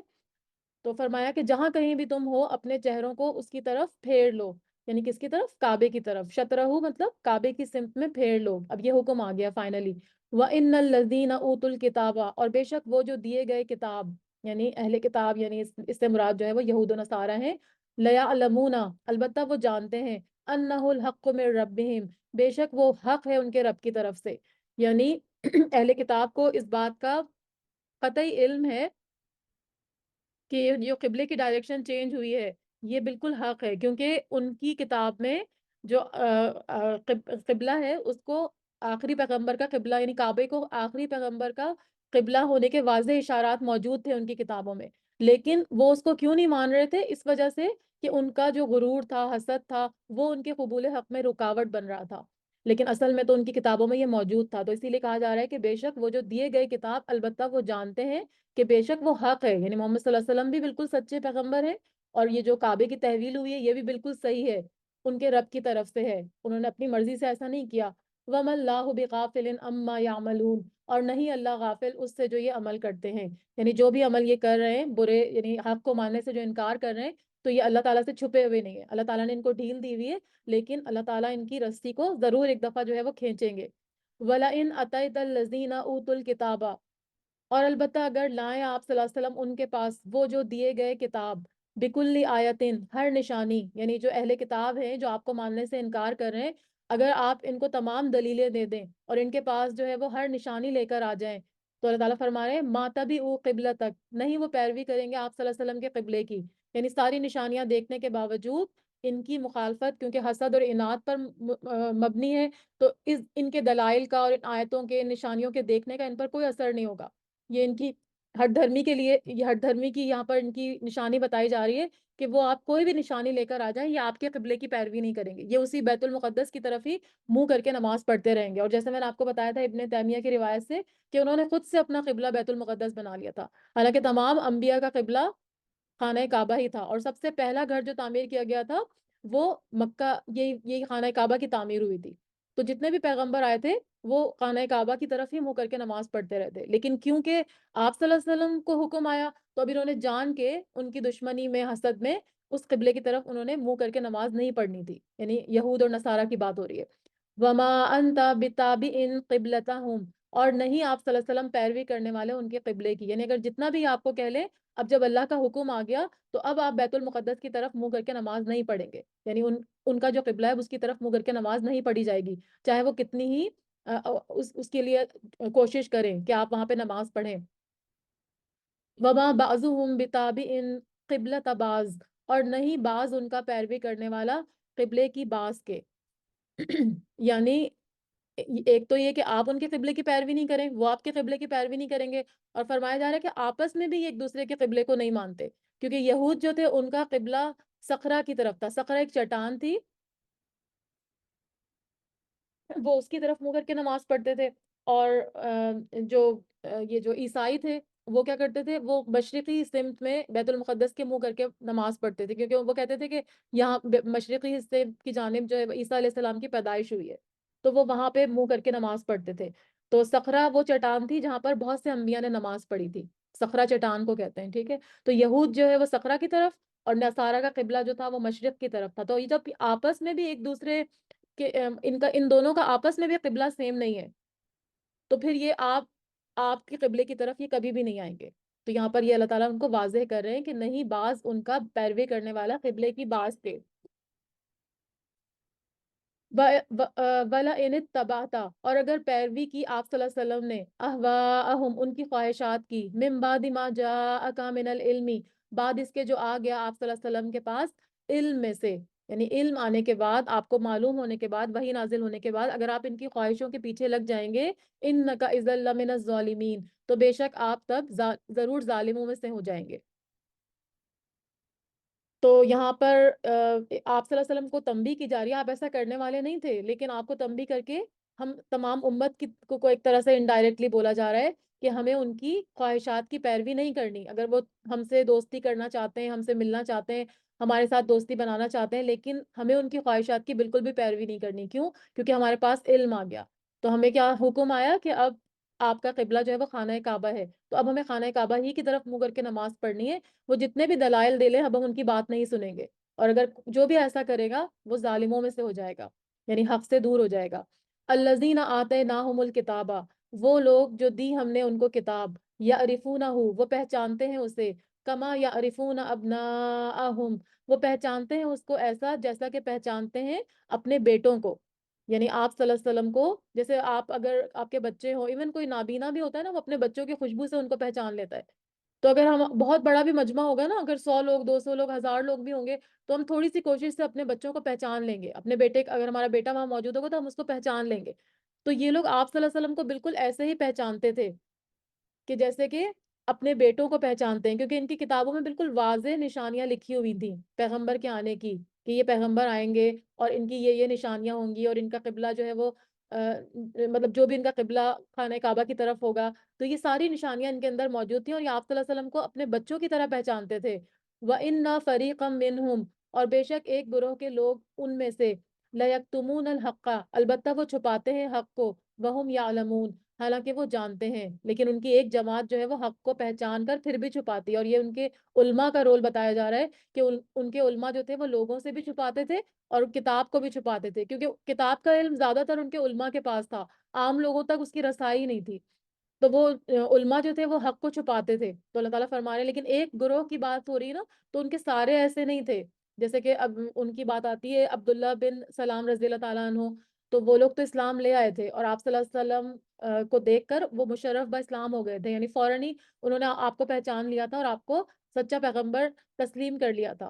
تو فرمایا کہ جہاں کہیں بھی تم ہو اپنے چہروں کو اس کی طرف پھیر لو، یعنی کس کی طرف؟ کعبے کی طرف، شطرہو مطلب کعبے کی سمت میں پھیر لو، اب یہ حکم آ گیا فائنلی۔ وَإِنَّ الَّذِينَ أُوتُوا الْكِتَابَ، اور بے شک وہ جو دیے گئے کتاب، یعنی اہل کتاب، یعنی اس سے مراد جو ہے وہ یہود و نصارہ ہیں، لَيَعْلَمُونَ، البتہ وہ جانتے ہیں، أَنَّهُ الْحَقُّ مِن رَبِّهِمْ، بے شک وہ حق ہے ان کے رب کی طرف سے، یعنی اہل کتاب کو اس بات کا قطعی علم ہے کہ یہ جو قبلے کی ڈائریکشن چینج ہوئی ہے یہ بالکل حق ہے، کیونکہ ان کی کتاب میں جو قبلہ ہے اس کو آخری پیغمبر کا قبلہ، یعنی کعبے کو آخری پیغمبر کا قبلہ ہونے کے واضح اشارات موجود تھے ان کی کتابوں میں، لیکن وہ اس کو کیوں نہیں مان رہے تھے؟ اس وجہ سے کہ ان کا جو غرور تھا، حسد تھا، وہ ان کے قبول حق میں رکاوٹ بن رہا تھا، لیکن اصل میں تو ان کی کتابوں میں یہ موجود تھا، تو اسی لیے کہا جا رہا ہے کہ بے شک وہ جو دیے گئے کتاب، البتہ وہ جانتے ہیں کہ بے شک وہ حق ہے، یعنی محمد صلی اللہ علیہ وسلم بھی بالکل سچے پیغمبر ہیں، اور یہ جو کعبے کی تحویل ہوئی ہے یہ بھی بالکل صحیح ہے، ان کے رب کی طرف سے ہے، انہوں نے اپنی مرضی سے ایسا نہیں کیا۔ وَمَا اللَّهُ بِغَافِلٍ عَمَّا يَعْمَلُونَ، اور نہیں اللہ غافل اس سے جو یہ عمل کرتے ہیں، یعنی جو بھی عمل یہ کر رہے ہیں برے، یعنی حق کو ماننے سے جو انکار کر رہے ہیں، تو یہ اللہ تعالیٰ سے چھپے ہوئے نہیں ہے، اللہ تعالیٰ نے ان کو ڈھیل دی ہوئی ہے، لیکن اللہ تعالیٰ ان کی رسی کو ضرور ایک دفعہ جو ہے وہ کھینچیں گے۔ وَلَئِنْ أَتَيْتَ الَّذِينَ أُوتُوا الْكِتَابَ، اور البتہ اگر لائیں آپ صلی اللہ علیہ وسلم ان کے پاس وہ جو دیے گئے کتاب، بکلی آیتن، ہر نشانی، یعنی جو اہل کتاب ہیں جو آپ کو ماننے سے انکار کر رہے ہیں، اگر آپ ان کو تمام دلیلیں دے دیں اور ان کے پاس جو ہے وہ ہر نشانی لے کر آ جائیں، تو اللہ تعالیٰ فرما رہے ہیں ماتا بھی او قبلہ تک، نہیں وہ پیروی کریں گے آپ صلی اللہ علیہ وسلم کے قبلے کی، یعنی ساری نشانیاں دیکھنے کے باوجود ان کی مخالفت، کیونکہ حسد اور اناد پر مبنی ہے، تو ان کے دلائل کا اور ان آیتوں کے، ان نشانیوں کے دیکھنے کا ان پر کوئی اثر نہیں ہوگا۔ یہ ان کی ہٹ دھرمی کے لیے، یہ ہٹ دھرمی کی یہاں پر ان کی نشانی بتائی جا رہی ہے کہ وہ آپ کوئی بھی نشانی لے کر آ جائیں، یہ آپ کے قبلے کی پیروی نہیں کریں گے، یہ اسی بیت المقدس کی طرف ہی منہ کر کے نماز پڑھتے رہیں گے۔ اور جیسے میں نے آپ کو بتایا تھا ابن تیمیہ کی روایت سے کہ انہوں نے خود سے اپنا قبلہ بیت المقدس بنا لیا تھا، حالانکہ تمام انبیاء کا قبلہ خانہ کعبہ ہی تھا، اور سب سے پہلا گھر جو تعمیر کیا گیا تھا وہ مکہ، یہی خانہ کعبہ کی تعمیر ہوئی تھی، تو جتنے بھی پیغمبر آئے تھے وہ خانہ کعبہ کی طرف ہی منہ کر کے نماز پڑھتے رہتے، لیکن کیونکہ آپ صلی اللہ علیہ وسلم کو حکم آیا تو اب انہوں نے جان کے ان کی دشمنی میں، حسد میں، اس قبلے کی طرف انہوں نے منہ کر کے نماز نہیں پڑھنی تھی، یعنی یہود اور نصارہ کی بات ہو رہی ہے۔ وما انت بتابع قبلتہم، اور نہیں آپ صلی اللہ علیہ وسلم پیروی کرنے والے ان کے قبلے کی، یعنی اگر جتنا بھی آپ کو کہہ لیں، اب جب اللہ کا حکم آ گیا تو اب آپ بیت المقدس کی طرف منہ کر کے نماز نہیں پڑھیں گے، یعنی ان کا جو قبلہ ہے اس کی طرف منہ کر کے نماز نہیں پڑھی جائے گی، چاہے وہ کتنی ہی اس کے لیے کوشش کریں کہ آپ وہاں پہ نماز پڑھیں۔ وما بعضهم بتابع قبلۃ بعض، اور نہیں بعض ان کا پیروی کرنے والا قبلے کی بعض کے یعنی ایک تو یہ کہ آپ ان کے قبلے کی پیروی نہیں کریں، وہ آپ کے قبلے کی پیروی نہیں کریں گے، اور فرمایا جا رہا ہے کہ آپس میں بھی ایک دوسرے کے قبلے کو نہیں مانتے، کیونکہ یہود جو تھے ان کا قبلہ صخرہ کی طرف تھا، صخرہ ایک چٹان تھی، وہ اس کی طرف منہ کر کے نماز پڑھتے تھے، اور جو یہ جو عیسائی تھے وہ کیا کرتے تھے، وہ مشرقی سمت میں بیت المقدس کے منہ کر کے نماز پڑھتے تھے، کیونکہ وہ کہتے تھے کہ یہاں مشرقی حصے کی جانب جو ہے عیسیٰ علیہ السلام کی پیدائش ہوئی ہے، تو وہ وہاں پہ منہ کر کے نماز پڑھتے تھے، تو صخرہ وہ چٹان تھی جہاں پر بہت سے انبیاء نے نماز پڑھی تھی، صخرہ چٹان کو کہتے ہیں، ٹھیک ہے؟ تو یہود جو ہے وہ صخرہ کی طرف، اور نصارہ کا قبلہ جو تھا وہ مشرق کی طرف تھا، تو یہ جب آپس میں بھی ایک دوسرے کہ ان دونوں کا آپس میں بھی قبلہ سیم نہیں ہے، تو پھر یہ آپ کے قبلے کی طرف یہ کبھی بھی نہیں آئیں گے، تو یہاں پر یہ اللہ تعالیٰ ان کو واضح کر رہے ہیں کہ نہیں بعض ان کا پیروی کرنے والا قبلے کی بعض تھے۔ ولا ان اتبعتا، اور اگر پیروی کی آپ صلی اللہ علیہ وسلم نے اہواءہم ان کی خواہشات کی، من بعد ما جاءک من العلم، بعد اس کے جو آ گیا آپ صلی اللہ علیہ وسلم کے پاس علم میں سے، یعنی علم آنے کے بعد، آپ کو معلوم ہونے کے بعد، وحی نازل ہونے کے بعد اگر آپ ان کی خواہشوں کے پیچھے لگ جائیں گے، انک اذا لمن الظالمین، تو بے شک آپ تب ضرور ظالموں میں سے ہو جائیں گے۔ تو یہاں پر آپ صلی اللہ علیہ وسلم کو تنبیہ کی جا رہی ہے، آپ ایسا کرنے والے نہیں تھے، لیکن آپ کو تنبیہ کر کے ہم تمام امت کو ایک طرح سے انڈائریکٹلی بولا جا رہا ہے کہ ہمیں ان کی خواہشات کی پیروی نہیں کرنی، اگر وہ ہم سے دوستی کرنا چاہتے ہیں، ہم سے ملنا چاہتے ہیں، ہمارے ساتھ دوستی بنانا چاہتے ہیں، لیکن ہمیں ان کی خواہشات کی بالکل بھی پیروی نہیں کرنی، کیوں؟ کیونکہ ہمارے پاس علم آ گیا، تو ہمیں کیا حکم آیا کہ اب آپ کا قبلہ جو ہے وہ خانہ کعبہ ہے، تو اب ہمیں خانہ کعبہ ہی کی طرف منہ کر کے نماز پڑھنی ہے۔ وہ جتنے بھی دلائل دے لیں اب ہم ان کی بات نہیں سنیں گے، اور اگر جو بھی ایسا کرے گا وہ ظالموں میں سے ہو جائے گا، یعنی حق سے دور ہو جائے گا۔ الذین آتیناہم الکتاب، وہ لوگ جو دی ہم نے ان کو کتاب، یعرفونہ، وہ پہچانتے ہیں اسے، کما یعرفون ابناءہم، وہ پہچانتے ہیں اس کو ایسا جیسا کہ پہچانتے ہیں اپنے بیٹوں کو، یعنی آپ صلی اللہ علیہ وسلم کو جیسے آپ اگر آپ کے بچے ہوں، ایون کوئی نابینا بھی ہوتا ہے نا، وہ اپنے بچوں کی خوشبو سے ان کو پہچان لیتا ہے۔ تو اگر ہم بہت بڑا بھی مجمع ہوگا نا، اگر 100 لوگ 200 لوگ 1000 لوگ بھی ہوں گے، تو ہم تھوڑی سی کوشش سے اپنے بچوں کو پہچان لیں گے، اپنے بیٹے اگر ہمارا بیٹا وہاں موجود ہوگا تو ہم اس کو پہچان لیں گے۔ تو یہ لوگ آپ صلی اللہ علیہ وسلم کو بالکل ایسے ہی پہچانتے تھے کہ جیسے کہ اپنے بیٹوں کو پہچانتے ہیں، کیونکہ ان کی کتابوں میں بالکل واضح نشانیاں لکھی ہوئی تھیں پیغمبر کے آنے کی، کہ یہ پیغمبر آئیں گے اور ان کی یہ نشانیاں ہوں گی، اور ان کا قبلہ جو ہے وہ مطلب جو بھی ان کا قبلہ خانہ کعبہ کی طرف ہوگا، تو یہ ساری نشانیاں ان کے اندر موجود تھیں، اور یہ آپ صلی اللہ علیہ وسلم کو اپنے بچوں کی طرح پہچانتے تھے۔ وَإِنَّ فَرِيقًا مِّنْهُمْ، اور بے شک ایک گروہ کے لوگ ان میں سے، لَيَكْتُمُونَ الْحَقَّ، البتہ وہ چھپاتے ہیں حق کو، وَهُمْ يَعْلَمُونَ، حالانکہ وہ جانتے ہیں، لیکن ان کی ایک جماعت جو ہے وہ حق کو پہچان کر پھر بھی چھپاتی ہے، اور یہ ان کے علماء کا رول بتایا جا رہا ہے کہ ان کے علماء جو تھے وہ لوگوں سے بھی چھپاتے تھے اور کتاب کو بھی چھپاتے تھے، کیونکہ کتاب کا علم زیادہ تر ان کے علماء کے پاس تھا، عام لوگوں تک اس کی رسائی نہیں تھی، تو وہ علماء جو تھے وہ حق کو چھپاتے تھے۔ تو اللہ تعالیٰ فرما رہے ہیں، لیکن ایک گروہ کی بات ہو رہی ہے نا، تو ان کے سارے ایسے نہیں تھے، جیسے کہ اب ان کی بات آتی ہے عبداللہ بن سلام رضی اللہ تعالیٰ عنہ، تو وہ لوگ تو اسلام لے آئے تھے، اور آپ صلی اللہ علیہ وسلم کو دیکھ کر وہ مشرف با اسلام ہو گئے تھے، یعنی فوراً ہی انہوں نے آپ کو پہچان لیا تھا اور آپ کو سچا پیغمبر تسلیم کر لیا تھا،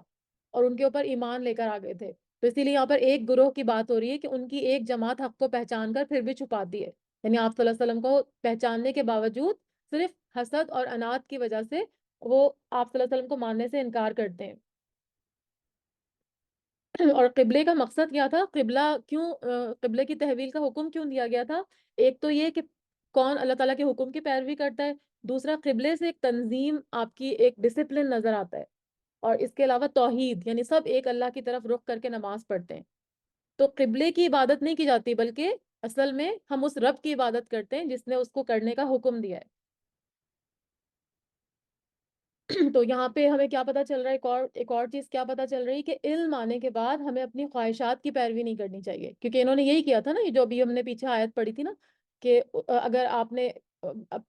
اور ان کے اوپر ایمان لے کر آ گئے تھے۔ تو اسی لیے یہاں پر ایک گروہ کی بات ہو رہی ہے کہ ان کی ایک جماعت حق کو پہچان کر پھر بھی چھپاتی ہے، یعنی آپ صلی اللہ علیہ وسلم کو پہچاننے کے باوجود صرف حسد اور انات کی وجہ سے وہ آپ صلی اللہ علیہ وسلم کو ماننے سے انکار کرتے ہیں۔ اور قبلے کا مقصد کیا تھا؟ قبلے کی تحویل کا حکم کیوں دیا گیا تھا؟ ایک تو یہ کہ کون اللہ تعالیٰ کے حکم کی پیروی کرتا ہے، دوسرا قبلے سے ایک تنظیم، آپ کی ایک ڈسپلن نظر آتا ہے، اور اس کے علاوہ توحید، یعنی سب ایک اللہ کی طرف رخ کر کے نماز پڑھتے ہیں۔ تو قبلے کی عبادت نہیں کی جاتی، بلکہ اصل میں ہم اس رب کی عبادت کرتے ہیں جس نے اس کو کرنے کا حکم دیا ہے۔ تو یہاں پہ ہمیں کیا پتا چل رہا ہے، ایک اور چیز کیا پتا چل رہی ہے کہ علم آنے کے بعد ہمیں اپنی خواہشات کی پیروی نہیں کرنی چاہیے، کیونکہ انہوں نے یہی کیا تھا نا، یہ جو ابھی ہم نے پیچھے آیت پڑھی تھی نا، کہ اگر آپ نے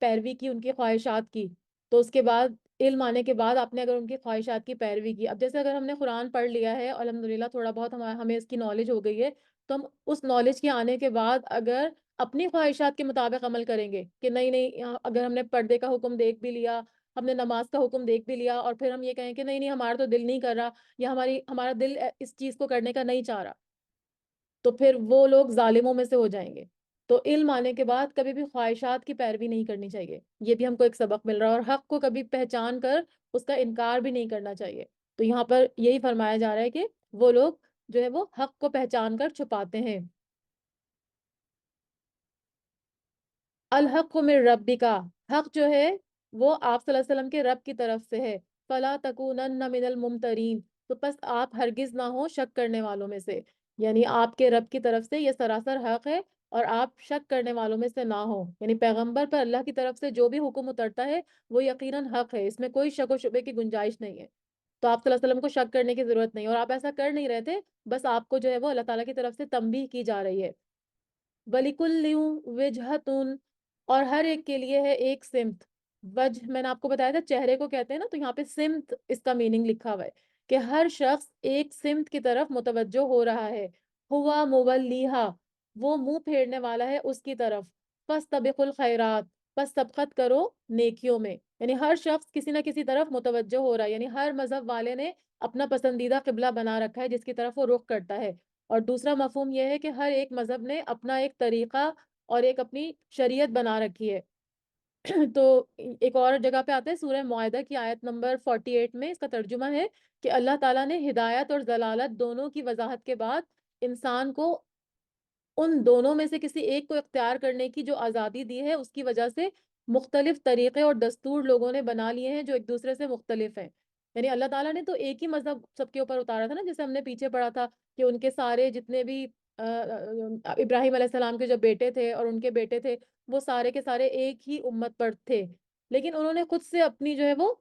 پیروی کی ان کی خواہشات کی، تو اس کے بعد علم آنے کے بعد آپ نے اگر ان کی خواہشات کی پیروی کی، اب جیسے اگر ہم نے قرآن پڑھ لیا ہے الحمدللہ، تھوڑا بہت ہمیں اس کی نالج ہو گئی ہے، تو ہم اس نالج کے آنے کے بعد اگر اپنی خواہشات کے مطابق عمل کریں گے کہ نہیں نہیں، اگر ہم نے پردے کا حکم دیکھ بھی لیا، ہم نے نماز کا حکم دیکھ بھی لیا، اور پھر ہم یہ کہیں کہ نہیں نہیں ہمارا تو دل نہیں کر رہا، یا ہمارا دل اس چیز کو کرنے کا نہیں چاہ رہا، تو پھر وہ لوگ ظالموں میں سے ہو جائیں گے۔ تو علم آنے کے بعد کبھی بھی خواہشات کی پیروی نہیں کرنی چاہیے، یہ بھی ہم کو ایک سبق مل رہا ہے، اور حق کو کبھی پہچان کر اس کا انکار بھی نہیں کرنا چاہیے۔ تو یہاں پر یہی فرمایا جا رہا ہے کہ وہ لوگ جو ہے وہ حق کو پہچان کر چھپاتے ہیں۔ الحق من ربک، حق جو ہے وہ آپ صلی اللہ علیہ وسلم کے رب کی طرف سے ہے، فلا تکونن من الممترین، تو پس آپ ہرگز نہ ہو شک کرنے والوں میں سے، یعنی آپ کے رب کی طرف سے یہ سراسر حق ہے، اور آپ شک کرنے والوں میں سے نہ ہو، یعنی پیغمبر پر اللہ کی طرف سے جو بھی حکم اترتا ہے وہ یقیناً حق ہے، اس میں کوئی شک و شبے کی گنجائش نہیں ہے، تو آپ صلی اللہ علیہ وسلم کو شک کرنے کی ضرورت نہیں، اور آپ ایسا کر نہیں رہے تھے، بس آپ کو جو ہے وہ اللہ تعالیٰ کی طرف سے تنبیہ کی جا رہی ہے۔ وَلِكُلٍّ وِجْهَةٌ، اور ہر ایک کے لیے ہے ایک سمت، وجہ میں نے آپ کو بتایا تھا چہرے کو کہتے ہیں نا، تو یہاں پہ سمت اس کا میننگ لکھا ہوا ہے کہ ہر شخص ایک سمت کی طرف متوجہ ہو رہا ہے، ہوا مولیہا، وہ منہ پھیرنے والا ہے اس کی طرف، فاستبقوا الخیرات، پس سبقت کرو نیکیوں میں، یعنی ہر شخص کسی نہ کسی طرف متوجہ ہو رہا ہے، یعنی ہر مذہب والے نے اپنا پسندیدہ قبلہ بنا رکھا ہے جس کی طرف وہ رخ کرتا ہے، اور دوسرا مفہوم یہ ہے کہ ہر ایک مذہب نے اپنا ایک طریقہ اور ایک اپنی شریعت بنا رکھی ہے۔ تو ایک اور جگہ پہ آتا ہے سورہ معاہدہ کی آیت نمبر 48 میں، اس کا ترجمہ ہے کہ اللہ تعالیٰ نے ہدایت اور ضلالت دونوں کی وضاحت کے بعد انسان کو ان دونوں میں سے کسی ایک کو اختیار کرنے کی جو آزادی دی ہے، اس کی وجہ سے مختلف طریقے اور دستور لوگوں نے بنا لیے ہیں جو ایک دوسرے سے مختلف ہیں، یعنی اللہ تعالیٰ نے تو ایک ہی مذہب سب کے اوپر اتارا تھا نا، جیسے ہم نے پیچھے پڑھا تھا کہ ان کے سارے جتنے بھی ابراہیم علیہ السلام کے جو بیٹے تھے اور ان کے بیٹے تھے، وہ سارے کے سارے ایک ہی امت پر تھے، لیکن انہوں نے خود سے اپنی جو ہے وہ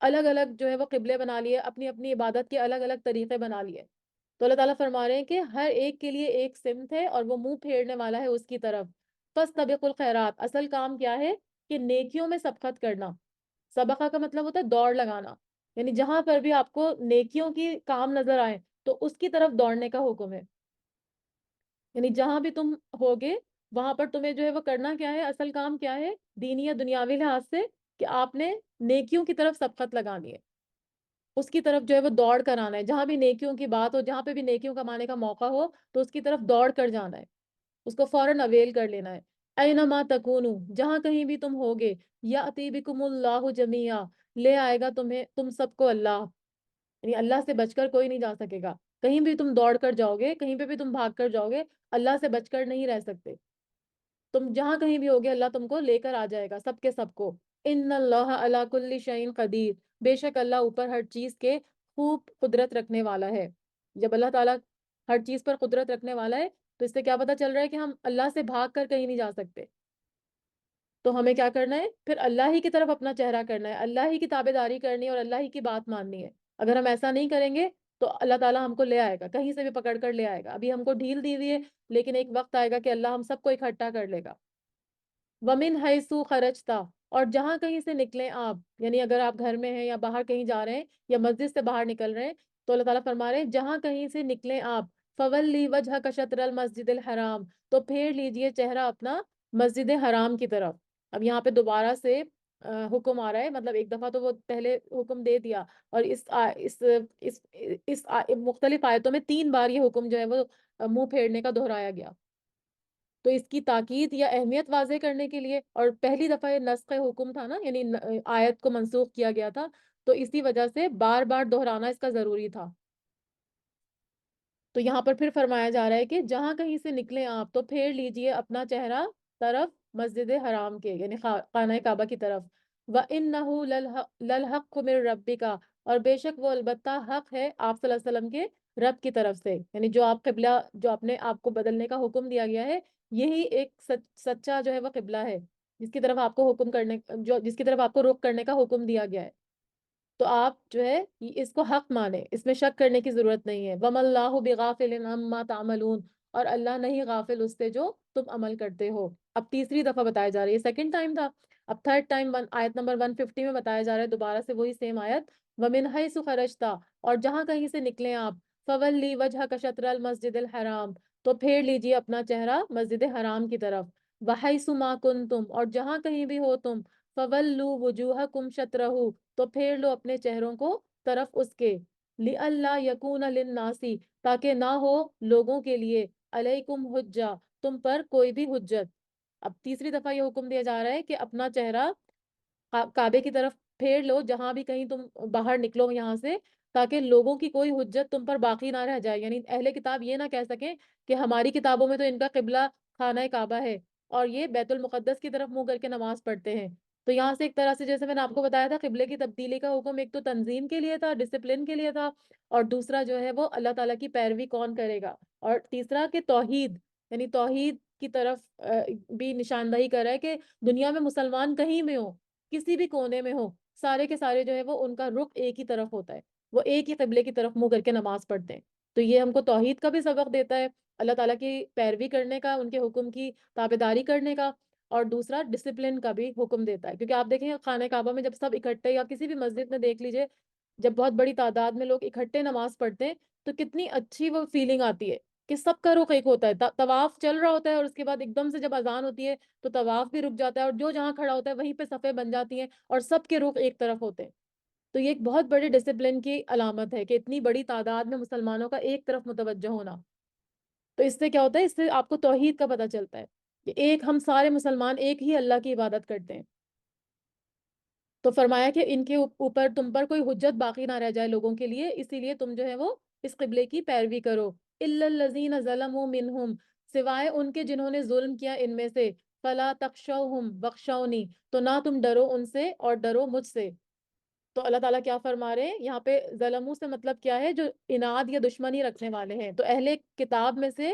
الگ الگ جو ہے وہ قبلے بنا لیے، اپنی اپنی عبادت کے الگ الگ طریقے بنا لیے۔ تو اللہ تعالیٰ فرما رہے ہیں کہ ہر ایک کے لیے ایک سمت ہے اور وہ منہ پھیرنے والا ہے اس کی طرف۔ فاستبقوا الخیرات، اصل کام کیا ہے کہ نیکیوں میں سبقت کرنا۔ سبقہ کا مطلب ہوتا ہے دوڑ لگانا، یعنی جہاں پر بھی آپ کو نیکیوں کی کام نظر آئے تو اس کی طرف دوڑنے کا حکم ہے۔ یعنی جہاں بھی تم ہوگے وہاں پر تمہیں جو ہے وہ کرنا کیا ہے، اصل کام کیا ہے دینی یا دنیاوی لحاظ سے، کہ آپ نے نیکیوں کی طرف سبقت لگانی ہے، اس کی طرف جو ہے وہ دوڑ کر آنا ہے۔ جہاں بھی نیکیوں کی بات ہو، جہاں پہ بھی نیکیوں کمانے کا موقع ہو تو اس کی طرف دوڑ کر جانا ہے، اس کو فوراً اویل کر لینا ہے۔ اینما تکونو، جہاں کہیں بھی تم ہوگے، یاتی بکم اللہ جمیعا، لے آئے گا تمہیں تم سب کو اللہ، یعنی اللہ سے بچ کر کوئی نہیں جا سکے گا۔ کہیں بھی تم دوڑ کر جاؤ گے، کہیں پہ بھی تم بھاگ کر جاؤ گے، اللہ سے بچ کر نہیں رہ سکتے۔ تم جہاں کہیں بھی ہوگے اللہ تم کو لے کر آ جائے گا، سب کے سب کو۔ ان اللہ علی کل شیء قدیر، بے شک اللہ اوپر ہر چیز کے خوب قدرت رکھنے والا ہے۔ جب اللہ تعالیٰ ہر چیز پر قدرت رکھنے والا ہے تو اس سے کیا پتہ چل رہا ہے کہ ہم اللہ سے بھاگ کر کہیں نہیں جا سکتے۔ تو ہمیں کیا کرنا ہے پھر، اللہ ہی کی طرف اپنا چہرہ کرنا ہے، اللہ ہی کی تابع داری کرنی ہے اور اللہ ہی کی بات ماننی ہے۔ اگر ہم ایسا نہیں کریں گے تو اللہ تعالیٰ ہم کو لے آئے گا، کہیں سے بھی پکڑ کر لے آئے گا۔ ابھی ہم کو ڈھیل دی ہوئی ہے، لیکن ایک وقت آئے گا کہ اللہ ہم سب کو اکٹھا کر لے گا۔ ومن حیثو خرجتا، اور جہاں کہیں سے نکلیں آپ، یعنی اگر آپ گھر میں ہیں یا باہر کہیں جا رہے ہیں یا مسجد سے باہر نکل رہے ہیں تو اللہ تعالیٰ فرما رہے ہیں جہاں کہیں سے نکلیں آپ، فولی وجہک شطر المسجد الحرام، تو پھیر لیجئے چہرہ اپنا مسجد حرام کی طرف۔ اب یہاں پہ دوبارہ سے حکم آ رہا ہے، مطلب ایک دفعہ تو وہ پہلے حکم دے دیا، اور اس مختلف آیتوں میں 3 بار یہ حکم جو ہے وہ منہ پھیرنے کا دہرایا گیا۔ تو اس کی تاکید یا اہمیت واضح کرنے کے لیے، اور پہلی دفعہ یہ نسخ حکم تھا نا، یعنی آیت کو منسوخ کیا گیا تھا، تو اسی وجہ سے بار بار دہرانا اس کا ضروری تھا۔ تو یہاں پر پھر فرمایا جا رہا ہے کہ جہاں کہیں سے نکلیں آپ تو پھیر لیجئے اپنا چہرہ طرف مسجد حرام کے، یعنی خانہ کعبہ کی طرف۔ وَإِنَّهُ لَلْحَقُّ مِن رَبِّكَ، اور بے شک وہ البتہ حق ہے آپ صلی اللہ علیہ وسلم کے رب کی طرف سے، یعنی جو آپ قبلہ، جو اپنے آپ کو بدلنے کا حکم دیا گیا ہے، یہی ایک سچا جو ہے وہ قبلہ ہے جس کی طرف آپ کو حکم کرنے، جو جس کی طرف آپ کو رخ کرنے کا حکم دیا گیا ہے۔ تو آپ جو ہے اس کو حق مانیں، اس میں شک کرنے کی ضرورت نہیں ہے۔ وَمَا اللَّهُ بِغَافِلٍ عَمَّا تَعْمَلُونَ، اور اللہ نہیں غافل اس سے جو تم عمل کرتے ہو۔ اب تیسری دفعہ بتایا جا رہا ہے، یہ سیکنڈ ٹائم تھا، اب تھرڈ ٹائم آیت نمبر 150 میں بتایا جا رہا ہے دوبارہ سے وہی سیم آیت۔ وَمِنْ حَيْثُ خَرَجْتَ، اور جہاں کہیں سے نکلیں آپ، فَوَلِّ وَجْهَكَ شَطْرَ الْمَسْجِدِ الْحَرَامِ، تو پھیر لیجئے اپنا چہرہ مسجد حرام کی طرف۔ وَحَيْثُ مَا كُنْتُمْ، اور جہاں کہیں بھی ہو تم، فَوَلُّوا وُجُوهَكُمْ شَطْرَهُ، تو پھیر لو اپنے چہروں کو طرف اس کے۔ لِأَلَّا يَكُونَ لِلنَّاسِ، تاکہ نہ ہو لوگوں کے لیے، علیکم حجہ، تم پر کوئی بھی حجت۔ اب تیسری دفعہ یہ حکم دیا جا رہا ہے کہ اپنا چہرہ کعبے کی طرف پھیر لو جہاں بھی کہیں تم باہر نکلو یہاں سے، تاکہ لوگوں کی کوئی حجت تم پر باقی نہ رہ جائے، یعنی اہل کتاب یہ نہ کہہ سکیں کہ ہماری کتابوں میں تو ان کا قبلہ خانہ کعبہ ہے اور یہ بیت المقدس کی طرف منہ کر کے نماز پڑھتے ہیں۔ تو یہاں سے ایک طرح سے جیسے میں نے آپ کو بتایا تھا قبلے کی تبدیلی کا حکم ایک تو تنظیم کے لیے تھا، ڈسپلن کے لیے تھا، اور دوسرا جو ہے وہ اللہ تعالیٰ کی پیروی کون کرے گا، اور تیسرا کہ توحید، یعنی توحید کی طرف بھی نشاندہی کر رہا ہے کہ دنیا میں مسلمان کہیں میں ہو، کسی بھی کونے میں ہو، سارے کے سارے جو ہے وہ ان کا رخ ایک ہی طرف ہوتا ہے، وہ ایک ہی قبلے کی طرف منہ کر کے نماز پڑھتے ہیں۔ تو یہ ہم کو توحید کا بھی سبق دیتا ہے، اللہ تعالیٰ کی پیروی کرنے کا، ان کے حکم کی تابع داری کرنے کا، اور دوسرا ڈسپلن کا بھی حکم دیتا ہے۔ کیونکہ آپ دیکھیں خانہ کعبہ میں جب سب اکٹھے، یا کسی بھی مسجد میں دیکھ لیجئے جب بہت بڑی تعداد میں لوگ اکٹھے نماز پڑھتے ہیں تو کتنی اچھی وہ فیلنگ آتی ہے کہ سب کا رخ ایک ہوتا ہے، طواف چل رہا ہوتا ہے اور اس کے بعد ایک دم سے جب اذان ہوتی ہے تو طواف بھی رک جاتا ہے، اور جو جہاں کھڑا ہوتا ہے وہیں پہ صفیں بن جاتی ہیں اور سب کے رخ ایک طرف ہوتے ہیں۔ تو یہ ایک بہت بڑے ڈسپلن کی علامت ہے کہ اتنی بڑی تعداد میں مسلمانوں کا ایک طرف متوجہ ہونا۔ تو اس سے کیا ہوتا ہے، اس سے آپ کو توحید کا پتہ چلتا ہے کہ ایک ہم سارے مسلمان ایک ہی اللہ کی عبادت کرتے ہیں۔ تو فرمایا کہ ان کے اوپر تم پر کوئی حجت باقی نہ رہ جائے لوگوں کے لیے، اسی لیے تم جو ہے وہ اس قبلے کی پیروی کرو۔ الا الذین ظلموا منہم، سوائے ان کے جنہوں نے ظلم کیا ان میں سے، فلا تخشوہم واخشونی، تو نہ تم ڈرو ان سے اور ڈرو مجھ سے۔ تو اللہ تعالیٰ کیا فرما رہے ہیں یہاں پہ، ظلموں سے مطلب کیا ہے، جو اناد یا دشمنی رکھنے والے ہیں۔ تو اہل کتاب میں سے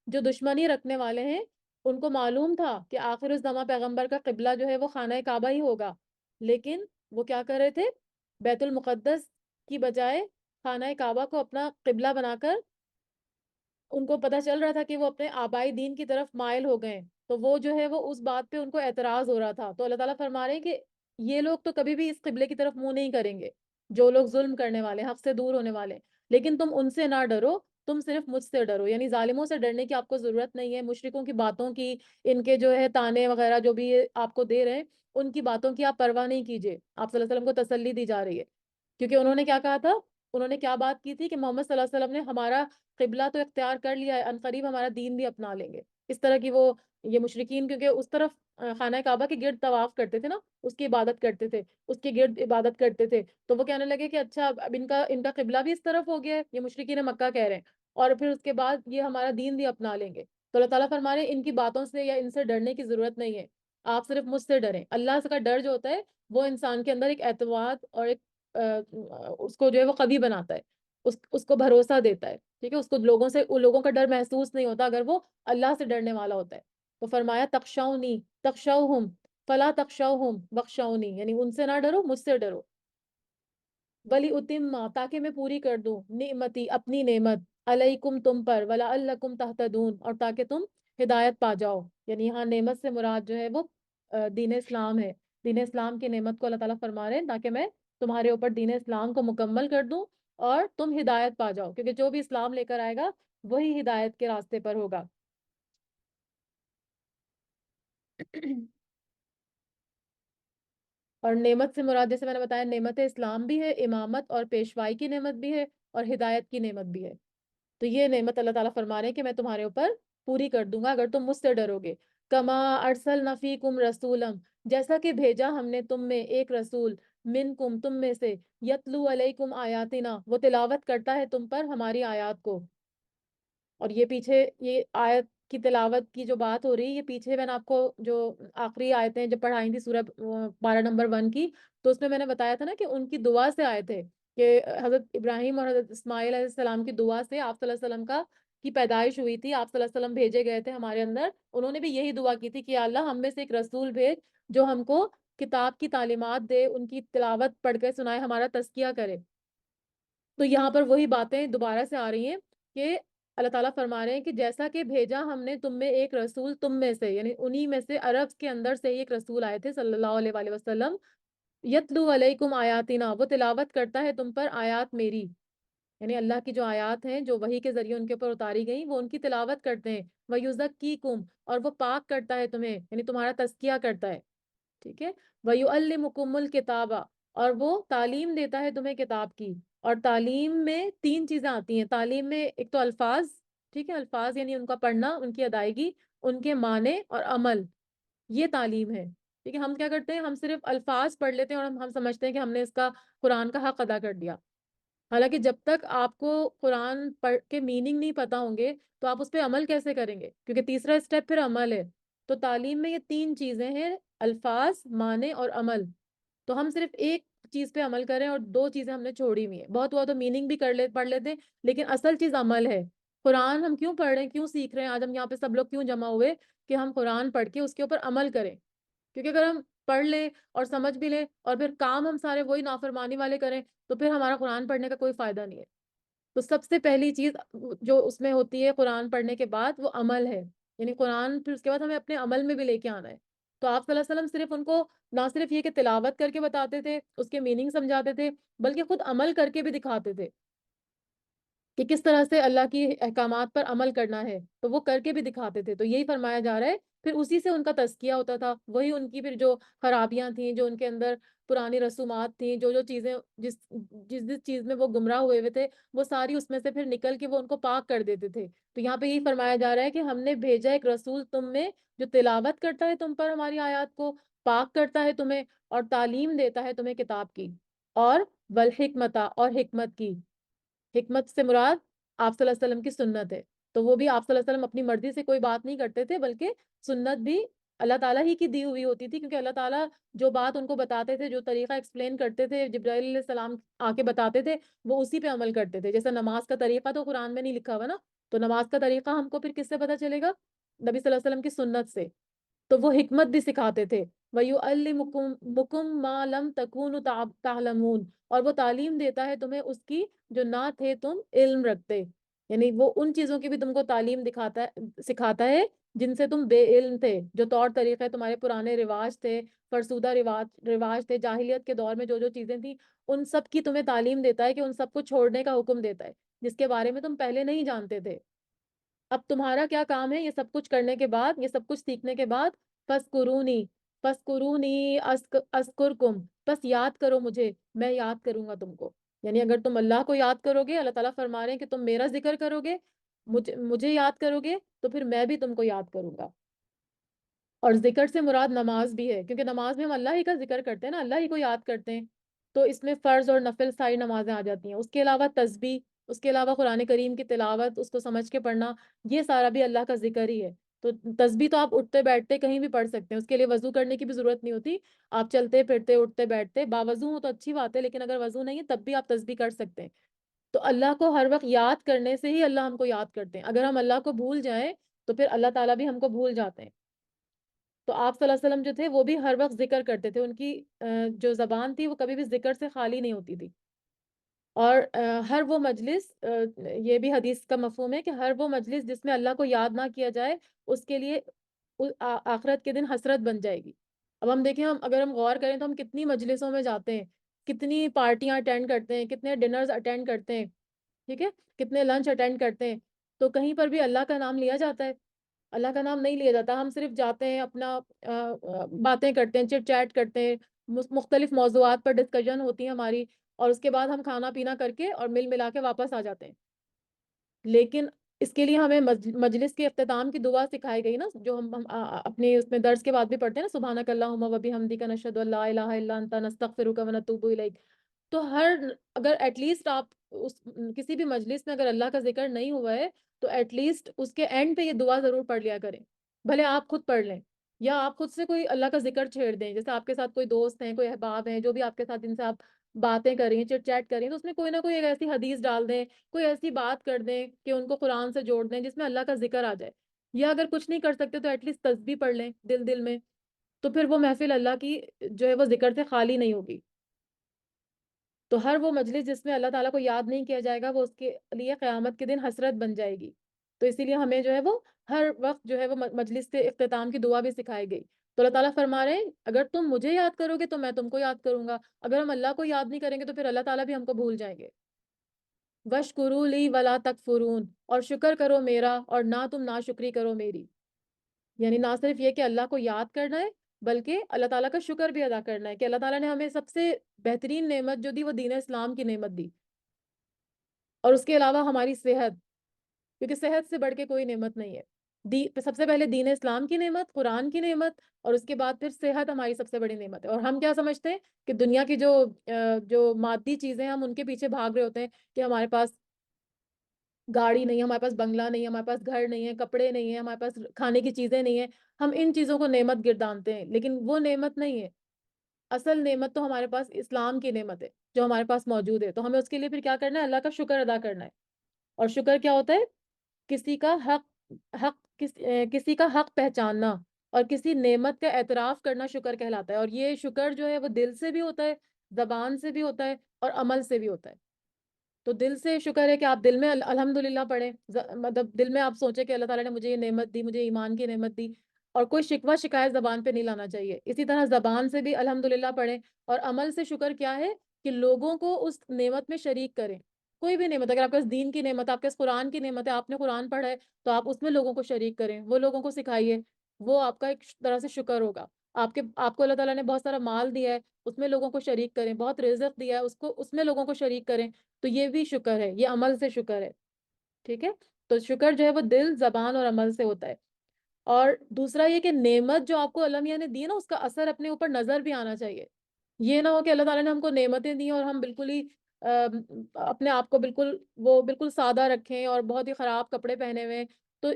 جو دشمنی رکھنے والے ہیں ان کو معلوم تھا کہ آخر الزماں پیغمبر کا قبلہ جو ہے وہ خانہ کعبہ ہی ہوگا، لیکن وہ کیا کر رہے تھے؟ بیت المقدس کی بجائے خانہ کعبہ کو اپنا قبلہ بنا کر، ان کو پتہ چل رہا تھا کہ وہ اپنے آبائی دین کی طرف مائل ہو گئے، تو وہ جو ہے وہ اس بات پہ ان کو اعتراض ہو رہا تھا۔ تو اللہ تعالیٰ فرما رہے ہیں کہ یہ لوگ تو کبھی بھی اس قبلے کی طرف منہ نہیں کریں گے، جو لوگ ظلم کرنے والے، حق سے دور ہونے والے، لیکن تم ان سے نہ ڈرو، تم صرف مجھ سے ڈرو، یعنی ظالموں سے ڈرنے کی آپ کو ضرورت نہیں ہے، مشرکوں کی باتوں کی، ان کے جو ہے تانے وغیرہ جو بھی آپ کو دے رہے ہیں ان کی باتوں کی آپ پرواہ نہیں کیجیے۔ آپ صلی اللہ علیہ وسلم کو تسلی دی جا رہی ہے، کیونکہ انہوں نے کیا کہا تھا؟ انہوں نے کیا بات کی تھی کہ محمد صلی اللہ علیہ وسلم نے ہمارا قبلہ تو اختیار کر لیا ہے، ان قریب ہمارا دین بھی اپنا لیں گے۔ اس طرح کی وہ یہ مشرکین کیونکہ اس طرف خانہ کعبہ کے گرد طواف کرتے تھے نا، اس کی عبادت کرتے تھے، اس کے گرد عبادت کرتے تھے، تو وہ کہنے لگے کہ اچھا اب ان کا قبلہ بھی اس طرف ہو گیا ہے، یہ مشرکین مکہ کہہ رہے ہیں، اور پھر اس کے بعد یہ ہمارا دین بھی اپنا لیں گے۔ تو اللہ تعالیٰ فرما رہے ہیں ان کی باتوں سے یا ان سے ڈرنے کی ضرورت نہیں ہے، آپ صرف مجھ سے ڈریں۔ اللہ کا ڈر جو ہوتا ہے وہ انسان کے اندر ایک اعتماد اور ایک اس کو جو ہے وہ قوی بناتا ہے، اس کو بھروسہ دیتا ہے، ٹھیک ہے، اس کو لوگوں کا ڈر محسوس نہیں ہوتا اگر وہ اللہ سے ڈرنے والا ہوتا ہے۔ تو فرمایا تخشونی تخشوہم فلا تخشوہم وخشونی، یعنی ان سے نہ ڈرو، مجھ سے ڈرو۔ ولی اتما، تاکہ میں پوری کر دوں، نعمتی، اپنی نعمت، علیکم، تم پر، ولعلکم تہتدون، اور تاکہ تم ہدایت پا جاؤ۔ یعنی یہاں نعمت سے مراد جو ہے وہ دین اسلام ہے، دین اسلام کی نعمت کو اللہ تعالیٰ فرما رہے ہیں تاکہ میں تمہارے اوپر دین اسلام کو مکمل کر دوں اور تم ہدایت پا جاؤ، کیونکہ جو بھی اسلام لے کر آئے گا وہی ہدایت کے راستے پر ہوگا۔ اور نعمت سے مراد جیسے میں نے بتایا نعمت اسلام بھی ہے، امامت اور پیشوائی کی نعمت بھی ہے، اور ہدایت کی نعمت بھی ہے۔ تو یہ نعمت اللہ تعالیٰ فرما رہے ہیں کہ میں تمہارے اوپر پوری کر دوں گا اگر تم مجھ سے ڈرو گے۔ کما ارسلنا فیکم رسولا، جیسا کہ بھیجا ہم نے تم میں ایک رسول، منکم، تم میں سے، یتلو علیکم آیاتنا، وہ تلاوت کرتا ہے تم پر ہماری آیات کو۔ اور یہ پیچھے یہ آیت کی تلاوت کی جو بات ہو رہی ہے، یہ پیچھے میں نے آپ کو جو آخری آیتیں جب پڑھائی تھی سورہ پارہ نمبر 1 کی، تو اس میں نے بتایا تھا نا کہ ان کی دعا سے آئے تھے کہ حضرت ابراہیم اور حضرت اسماعیل علیہ السلام کی دعا سے آپ صلی اللہ علیہ وسلم کی پیدائش ہوئی تھی، آپ صلی اللہ علیہ وسلم بھیجے گئے تھے ہمارے اندر، انہوں نے بھی یہی دعا کی تھی کہ یا اللہ ہم میں سے ایک رسول بھیج جو ہم کو کتاب کی تعلیمات دے، ان کی تلاوت پڑھ کے سنائے، ہمارا تزکیہ کرے۔ تو یہاں پر وہی باتیں دوبارہ سے آ رہی ہیں کہ اللہ تعالیٰ فرما رہے ہیں کہ جیسا کہ بھیجا ہم نے تم میں ایک رسول، تم میں سے یعنی انہی میں سے عرب کے اندر سے ایک رسول آئے تھے صلی اللہ علیہ وآلہ وسلم، یتلو علیکم آیاتنا، وہ تلاوت کرتا ہے تم پر آیات میری، یعنی اللہ کی جو آیات ہیں جو وحی کے ذریعے ان کے اوپر اتاری گئیں وہ ان کی تلاوت کرتے ہیں، وَيُزَكِّيكُمْ، اور وہ پاک کرتا ہے تمہیں، یعنی تمہارا تزکیہ کرتا ہے، ٹھیک ہے، وَيُعَلِّمُكُمُ الْكِتَابَ، اور وہ تعلیم دیتا ہے تمہیں کتاب کی۔ اور تعلیم میں 3 چیزیں آتی ہیں، تعلیم میں ایک تو الفاظ، ٹھیک ہے، الفاظ یعنی ان کا پڑھنا، ان کی ادائیگی، ان کے معنی اور عمل، یہ تعلیم ہے، ٹھیک ہے۔ ہم کیا کرتے ہیں؟ ہم صرف الفاظ پڑھ لیتے ہیں اور ہم سمجھتے ہیں کہ ہم نے اس کا قرآن کا حق ادا کر دیا، حالانکہ جب تک آپ کو قرآن پڑھ کے میننگ نہیں پتا ہوں گے تو آپ اس پہ عمل کیسے کریں گے؟ کیونکہ تیسرا اسٹیپ پھر عمل ہے۔ تو تعلیم میں یہ 3 چیزیں ہیں، الفاظ، معنی اور عمل۔ تو ہم صرف ایک چیز پہ عمل کریں اور 2 چیزیں ہم نے چھوڑی ہوئی ہیں، بہت ہوا تو میننگ بھی پڑھ لیتے ہیں، لیکن اصل چیز عمل ہے۔ قرآن ہم کیوں پڑھ رہے ہیں، کیوں سیکھ رہے ہیں؟ آج ہم یہاں پہ سب لوگ کیوں جمع ہوئے کہ ہم قرآن پڑھ کے اس کے اوپر عمل کریں، کیونکہ اگر ہم پڑھ لیں اور سمجھ بھی لیں اور پھر کام ہم سارے وہی نافرمانی والے کریں تو پھر ہمارا قرآن پڑھنے کا کوئی فائدہ نہیں ہے۔ تو سب سے پہلی چیز جو اس میں ہوتی ہے قرآن پڑھنے کے بعد وہ عمل ہے، یعنی قرآن پھر اس کے بعد ہمیں اپنے عمل میں بھی لے کے آنا ہے۔ تو آپ صلی اللہ علیہ وسلم صرف ان کو نہ صرف یہ کہ تلاوت کر کے بتاتے تھے، اس کے میننگ سمجھاتے تھے، بلکہ خود عمل کر کے بھی دکھاتے تھے کہ کس طرح سے اللہ کی احکامات پر عمل کرنا ہے، تو وہ کر کے بھی دکھاتے تھے۔ تو یہی فرمایا جا رہا ہے، پھر اسی سے ان کا تزکیہ ہوتا تھا، وہی ان کی پھر جو خرابیاں تھیں، جو ان کے اندر پرانی رسومات تھیں، جو چیزیں جس چیز میں وہ گمراہ ہوئے ہوئے تھے، وہ ساری اس میں سے پھر نکل کے وہ ان کو پاک کر دیتے تھے۔ تو یہاں پہ یہی فرمایا جا رہا ہے کہ ہم نے بھیجا ایک رسول تم میں جو تلاوت کرتا ہے تم پر ہماری آیات کو، پاک کرتا ہے تمہیں، اور تعلیم دیتا ہے تمہیں کتاب کی، اور والحکمتہ، اور حکمت کی۔ حکمت سے مراد آپ صلی اللہ علیہ وسلم کی سنت ہے، تو وہ بھی آپ صلی اللہ علیہ وسلم اپنی مرضی سے کوئی بات نہیں کرتے تھے، بلکہ سنت بھی اللہ تعالیٰ ہی کی دی ہوئی ہوتی تھی، کیونکہ اللہ تعالیٰ جو بات ان کو بتاتے تھے، جو طریقہ ایکسپلین کرتے تھے، جبرائیل علیہ السلام آ کے بتاتے تھے، وہ اسی پہ عمل کرتے تھے۔ جیسا نماز کا طریقہ تو قرآن میں نہیں لکھا ہوا نا، تو نماز کا طریقہ ہم کو پھر کس سے پتہ چلے گا؟ نبی صلی اللہ علیہ وسلم کی سنت سے. تو وہ حکمت بھی سکھاتے تھے. وَيُعَلِّمُكُم مَّا لَمْ تَكُونُوا تَعْلَمُونَ, اور وہ تعلیم دیتا ہے تمہیں اس کی جو نہ تھے تم علم رکھتے. یعنی وہ ان چیزوں کی بھی تم کو تعلیم سکھاتا ہے جن سے تم بے علم تھے, جو طور طریقے تمہارے پرانے رواج تھے, فرسودہ رواج تھے, جاہلیت کے دور میں جو چیزیں تھیں, ان سب کی تمہیں تعلیم دیتا ہے کہ ان سب کو چھوڑنے کا حکم دیتا ہے جس کے بارے میں تم پہلے نہیں جانتے تھے. اب تمہارا کیا کام ہے یہ سب کچھ کرنے کے بعد, یہ سب کچھ سیکھنے کے بعد؟ فَاسْکُرُونِی فَاسْکُرُونِی اذْکُرْکُم, بس یاد کرو مجھے, میں یاد کروں گا تم کو. یعنی اگر تم اللہ کو یاد کرو گے, اللہ تعالیٰ فرما رہے ہیں کہ تم میرا ذکر کرو گے, مجھے یاد کرو گے, تو پھر میں بھی تم کو یاد کروں گا. اور ذکر سے مراد نماز بھی ہے, کیونکہ نماز میں ہم اللہ ہی کا ذکر کرتے ہیں نا, اللہ ہی کو یاد کرتے ہیں. تو اس میں فرض اور نفل ساری نمازیں آ جاتی ہیں. اس کے علاوہ تسبیح, اس کے علاوہ قرآن کریم کی تلاوت, اس کو سمجھ کے پڑھنا, یہ سارا بھی اللہ کا ذکر ہی ہے. تو تسبیح تو آپ اٹھتے بیٹھتے کہیں بھی پڑھ سکتے ہیں, اس کے لیے وضو کرنے کی بھی ضرورت نہیں ہوتی. آپ چلتے پھرتے اٹھتے بیٹھتے, باوضو ہو تو اچھی بات ہے, لیکن اگر وضو نہیں ہے تب بھی آپ تسبیح کر سکتے ہیں. تو اللہ کو ہر وقت یاد کرنے سے ہی اللہ ہم کو یاد کرتے ہیں. اگر ہم اللہ کو بھول جائیں تو پھر اللہ تعالیٰ بھی ہم کو بھول جاتے ہیں. تو آپ صلی اللہ علیہ وسلم جو تھے وہ بھی ہر وقت ذکر کرتے تھے, ان کی جو زبان تھی وہ کبھی بھی ذکر سے خالی نہیں ہوتی تھی. اور ہر وہ مجلس, یہ بھی حدیث کا مفہوم ہے کہ ہر وہ مجلس جس میں اللہ کو یاد نہ کیا جائے اس کے لیے آخرت کے دن حسرت بن جائے گی. اب ہم دیکھیں, اگر ہم غور کریں تو ہم کتنی مجلسوں میں جاتے ہیں, کتنی پارٹیاں اٹینڈ کرتے ہیں, کتنے ڈنرز اٹینڈ کرتے ہیں, ٹھیک ہے, کتنے لنچ اٹینڈ کرتے ہیں, تو کہیں پر بھی اللہ کا نام لیا جاتا ہے؟ اللہ کا نام نہیں لیا جاتا. ہم صرف جاتے ہیں, اپنا باتیں کرتے ہیں, چٹ چیٹ کرتے ہیں, مختلف موضوعات پر ڈسکشن ہوتی ہے ہماری, اور اس کے بعد ہم کھانا پینا کر کے اور مل ملا کے واپس آ جاتے ہیں. لیکن اس کے لیے ہمیں مجلس کے اختتام کی دعا سکھائی گئی نا, جو ہم اپنے اس میں درس کے بعد بھی پڑھتے ہیں نا, سبحانک اللہم و بحمدک نشہد ان لا الہ الا انت نستغفرک و نتوب الیک. تو اگر ایٹ لیسٹ آپ کسی بھی مجلس میں اگر اللہ کا ذکر نہیں ہوا ہے تو ایٹ لیسٹ اس کے اینڈ پہ یہ دعا ضرور پڑھ لیا کریں. بھلے آپ خود پڑھ لیں یا آپ خود سے کوئی اللہ کا ذکر چھیڑ دیں, جیسے آپ کے ساتھ کوئی دوست ہیں, کوئی احباب ہیں, جو بھی آپ کے ساتھ جن سے آپ باتیں کر رہی ہیں, چٹ چیٹ کر رہی ہیں, تو اس میں کوئی نہ کوئی ایک ایسی حدیث ڈال دیں, کوئی ایسی بات کر دیں کہ ان کو قرآن سے جوڑ دیں جس میں اللہ کا ذکر آ جائے. یا اگر کچھ نہیں کر سکتے تو ایٹ لیسٹ تسبیح پڑھ لیں دل دل میں, تو پھر وہ محفل اللہ کی جو ہے وہ ذکر سے خالی نہیں ہوگی. تو ہر وہ مجلس جس میں اللہ تعالیٰ کو یاد نہیں کیا جائے گا وہ اس کے لیے قیامت کے دن حسرت بن جائے گی. تو اسی لیے ہمیں جو ہے وہ ہر وقت جو ہے وہ مجلس کے اختتام کی دعا بھی سکھائی گئی. تو اللہ تعالیٰ فرما رہے ہیں اگر تم مجھے یاد کرو گے تو میں تم کو یاد کروں گا, اگر ہم اللہ کو یاد نہیں کریں گے تو پھر اللہ تعالیٰ بھی ہم کو بھول جائیں گے. وَاشْکُرُوا لِی وَلَا تَکْفُرُونَ, اور شکر کرو میرا اور نہ تم ناشکری کرو میری. یعنی نہ صرف یہ کہ اللہ کو یاد کرنا ہے بلکہ اللہ تعالیٰ کا شکر بھی ادا کرنا ہے کہ اللہ تعالیٰ نے ہمیں سب سے بہترین نعمت جو دی وہ دین اسلام کی نعمت دی, اور اس کے علاوہ ہماری صحت, کیونکہ صحت سے بڑھ کے کوئی نعمت نہیں ہے. سب سے پہلے دین اسلام کی نعمت, قرآن کی نعمت, اور اس کے بعد پھر صحت ہماری سب سے بڑی نعمت ہے. اور ہم کیا سمجھتے ہیں کہ دنیا کی جو مادی چیزیں ہیں ہم ان کے پیچھے بھاگ رہے ہوتے ہیں کہ ہمارے پاس گاڑی نہیں ہے, ہمارے پاس بنگلہ نہیں ہے, ہمارے پاس گھر نہیں ہے, کپڑے نہیں ہیں, ہمارے پاس کھانے کی چیزیں نہیں ہیں. ہم ان چیزوں کو نعمت گردانتے ہیں, لیکن وہ نعمت نہیں ہے. اصل نعمت تو ہمارے پاس اسلام کی نعمت ہے جو ہمارے پاس موجود ہے. تو ہمیں اس کے لیے پھر کیا کرنا ہے, اللہ کا شکر ادا کرنا ہے. اور شکر کیا ہوتا ہے؟ کسی کا کسی کا حق پہچاننا اور کسی نعمت کا اعتراف کرنا شکر کہلاتا ہے. اور یہ شکر جو ہے وہ دل سے بھی ہوتا ہے, زبان سے بھی ہوتا ہے, اور عمل سے بھی ہوتا ہے. تو دل سے شکر ہے کہ آپ دل میں الحمدللہ پڑھیں, مطلب دل میں آپ سوچیں کہ اللہ تعالیٰ نے مجھے یہ نعمت دی, مجھے ایمان کی نعمت دی, اور کوئی شکوہ شکایت زبان پہ نہیں لانا چاہیے. اسی طرح زبان سے بھی الحمدللہ پڑھیں. اور عمل سے شکر کیا ہے کہ لوگوں کو اس نعمت میں شریک کریں. کوئی بھی نعمت, اگر آپ کے پاس دین کی نعمت ہے, آپ کے پاس قرآن کی نعمت ہے, آپ نے قرآن پڑھا ہے, تو آپ اس میں لوگوں کو شریک کریں, وہ لوگوں کو سکھائیے. وہ آپ کا ایک طرح سے شکر ہوگا. آپ کو اللہ تعالیٰ نے بہت سارا مال دیا ہے, اس میں لوگوں کو شریک کریں. بہت رزق دیا ہے, اس میں لوگوں کو شریک کریں. تو یہ بھی شکر ہے, یہ عمل سے شکر ہے. ٹھیک ہے, تو شکر جو ہے وہ دل, زبان اور عمل سے ہوتا ہے. اور دوسرا یہ کہ نعمت جو آپ کو اللہ میاں نے دی ہے نا, اس کا اثر اپنے اوپر نظر بھی آنا چاہیے. یہ نہ ہو کہ اللہ تعالیٰ نے ہم کو نعمتیں دی اور ہم بالکل ہی اپنے آپ کو بالکل سادہ رکھیں اور بہت ہی خراب کپڑے پہنے ہوئے. تو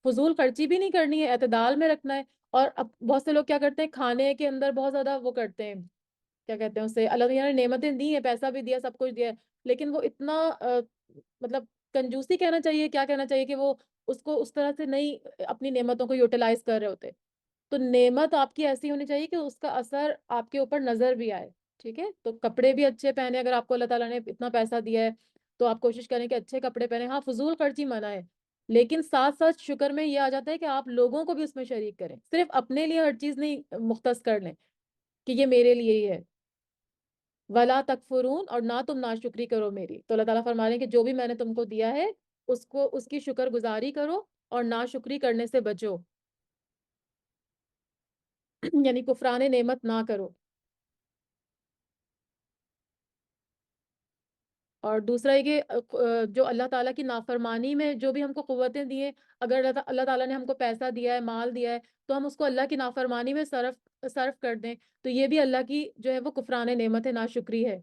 فضول خرچی بھی نہیں کرنی ہے, اعتدال میں رکھنا ہے. اور اب بہت سے لوگ کیا کرتے ہیں, کھانے کے اندر بہت زیادہ وہ کرتے ہیں, کیا کہتے ہیں اسے, اللہ تعالیٰ نے نعمتیں دی ہیں, پیسہ بھی دیا, سب کچھ دیا ہے, لیکن وہ اتنا مطلب کنجوسی کہنا چاہیے، کیا کہنا چاہیے، کہ وہ اس کو اس طرح سے نہیں اپنی نعمتوں کو یوٹیلائز کر رہے ہوتے. تو نعمت آپ کی ایسی ہونی چاہیے کہ اس کا اثر آپ کے اوپر نظر بھی آئے. ٹھیک ہے، تو کپڑے بھی اچھے پہنے. اگر آپ کو اللہ تعالیٰ نے اتنا پیسہ دیا ہے تو آپ کوشش کریں کہ اچھے کپڑے پہنے. ہاں، فضول خرچی منع ہے، لیکن ساتھ ساتھ شکر میں یہ آ جاتا ہے کہ آپ لوگوں کو بھی اس میں شریک کریں. صرف اپنے لیے ہر چیز نہیں مختص کر لیں کہ یہ میرے لیے ہی ہے. ولا تکفرون، اور نہ تم ناشکری کرو میری. تو اللہ تعالیٰ فرما رہے ہیں کہ جو بھی میں نے تم کو دیا ہے اس کی شکر گزاری کرو اور ناشکری کرنے سے بچو. یعنی کفران نعمت نہ کرو. اور دوسرا یہ کہ جو اللہ تعالیٰ کی نافرمانی میں جو بھی ہم کو قوتیں دیے، اگر اللہ تعالیٰ نے ہم کو پیسہ دیا ہے، مال دیا ہے، تو ہم اس کو اللہ کی نافرمانی میں صرف کر دیں، تو یہ بھی اللہ کی جو ہے وہ کفران نعمت ہے، ناشکری ہے.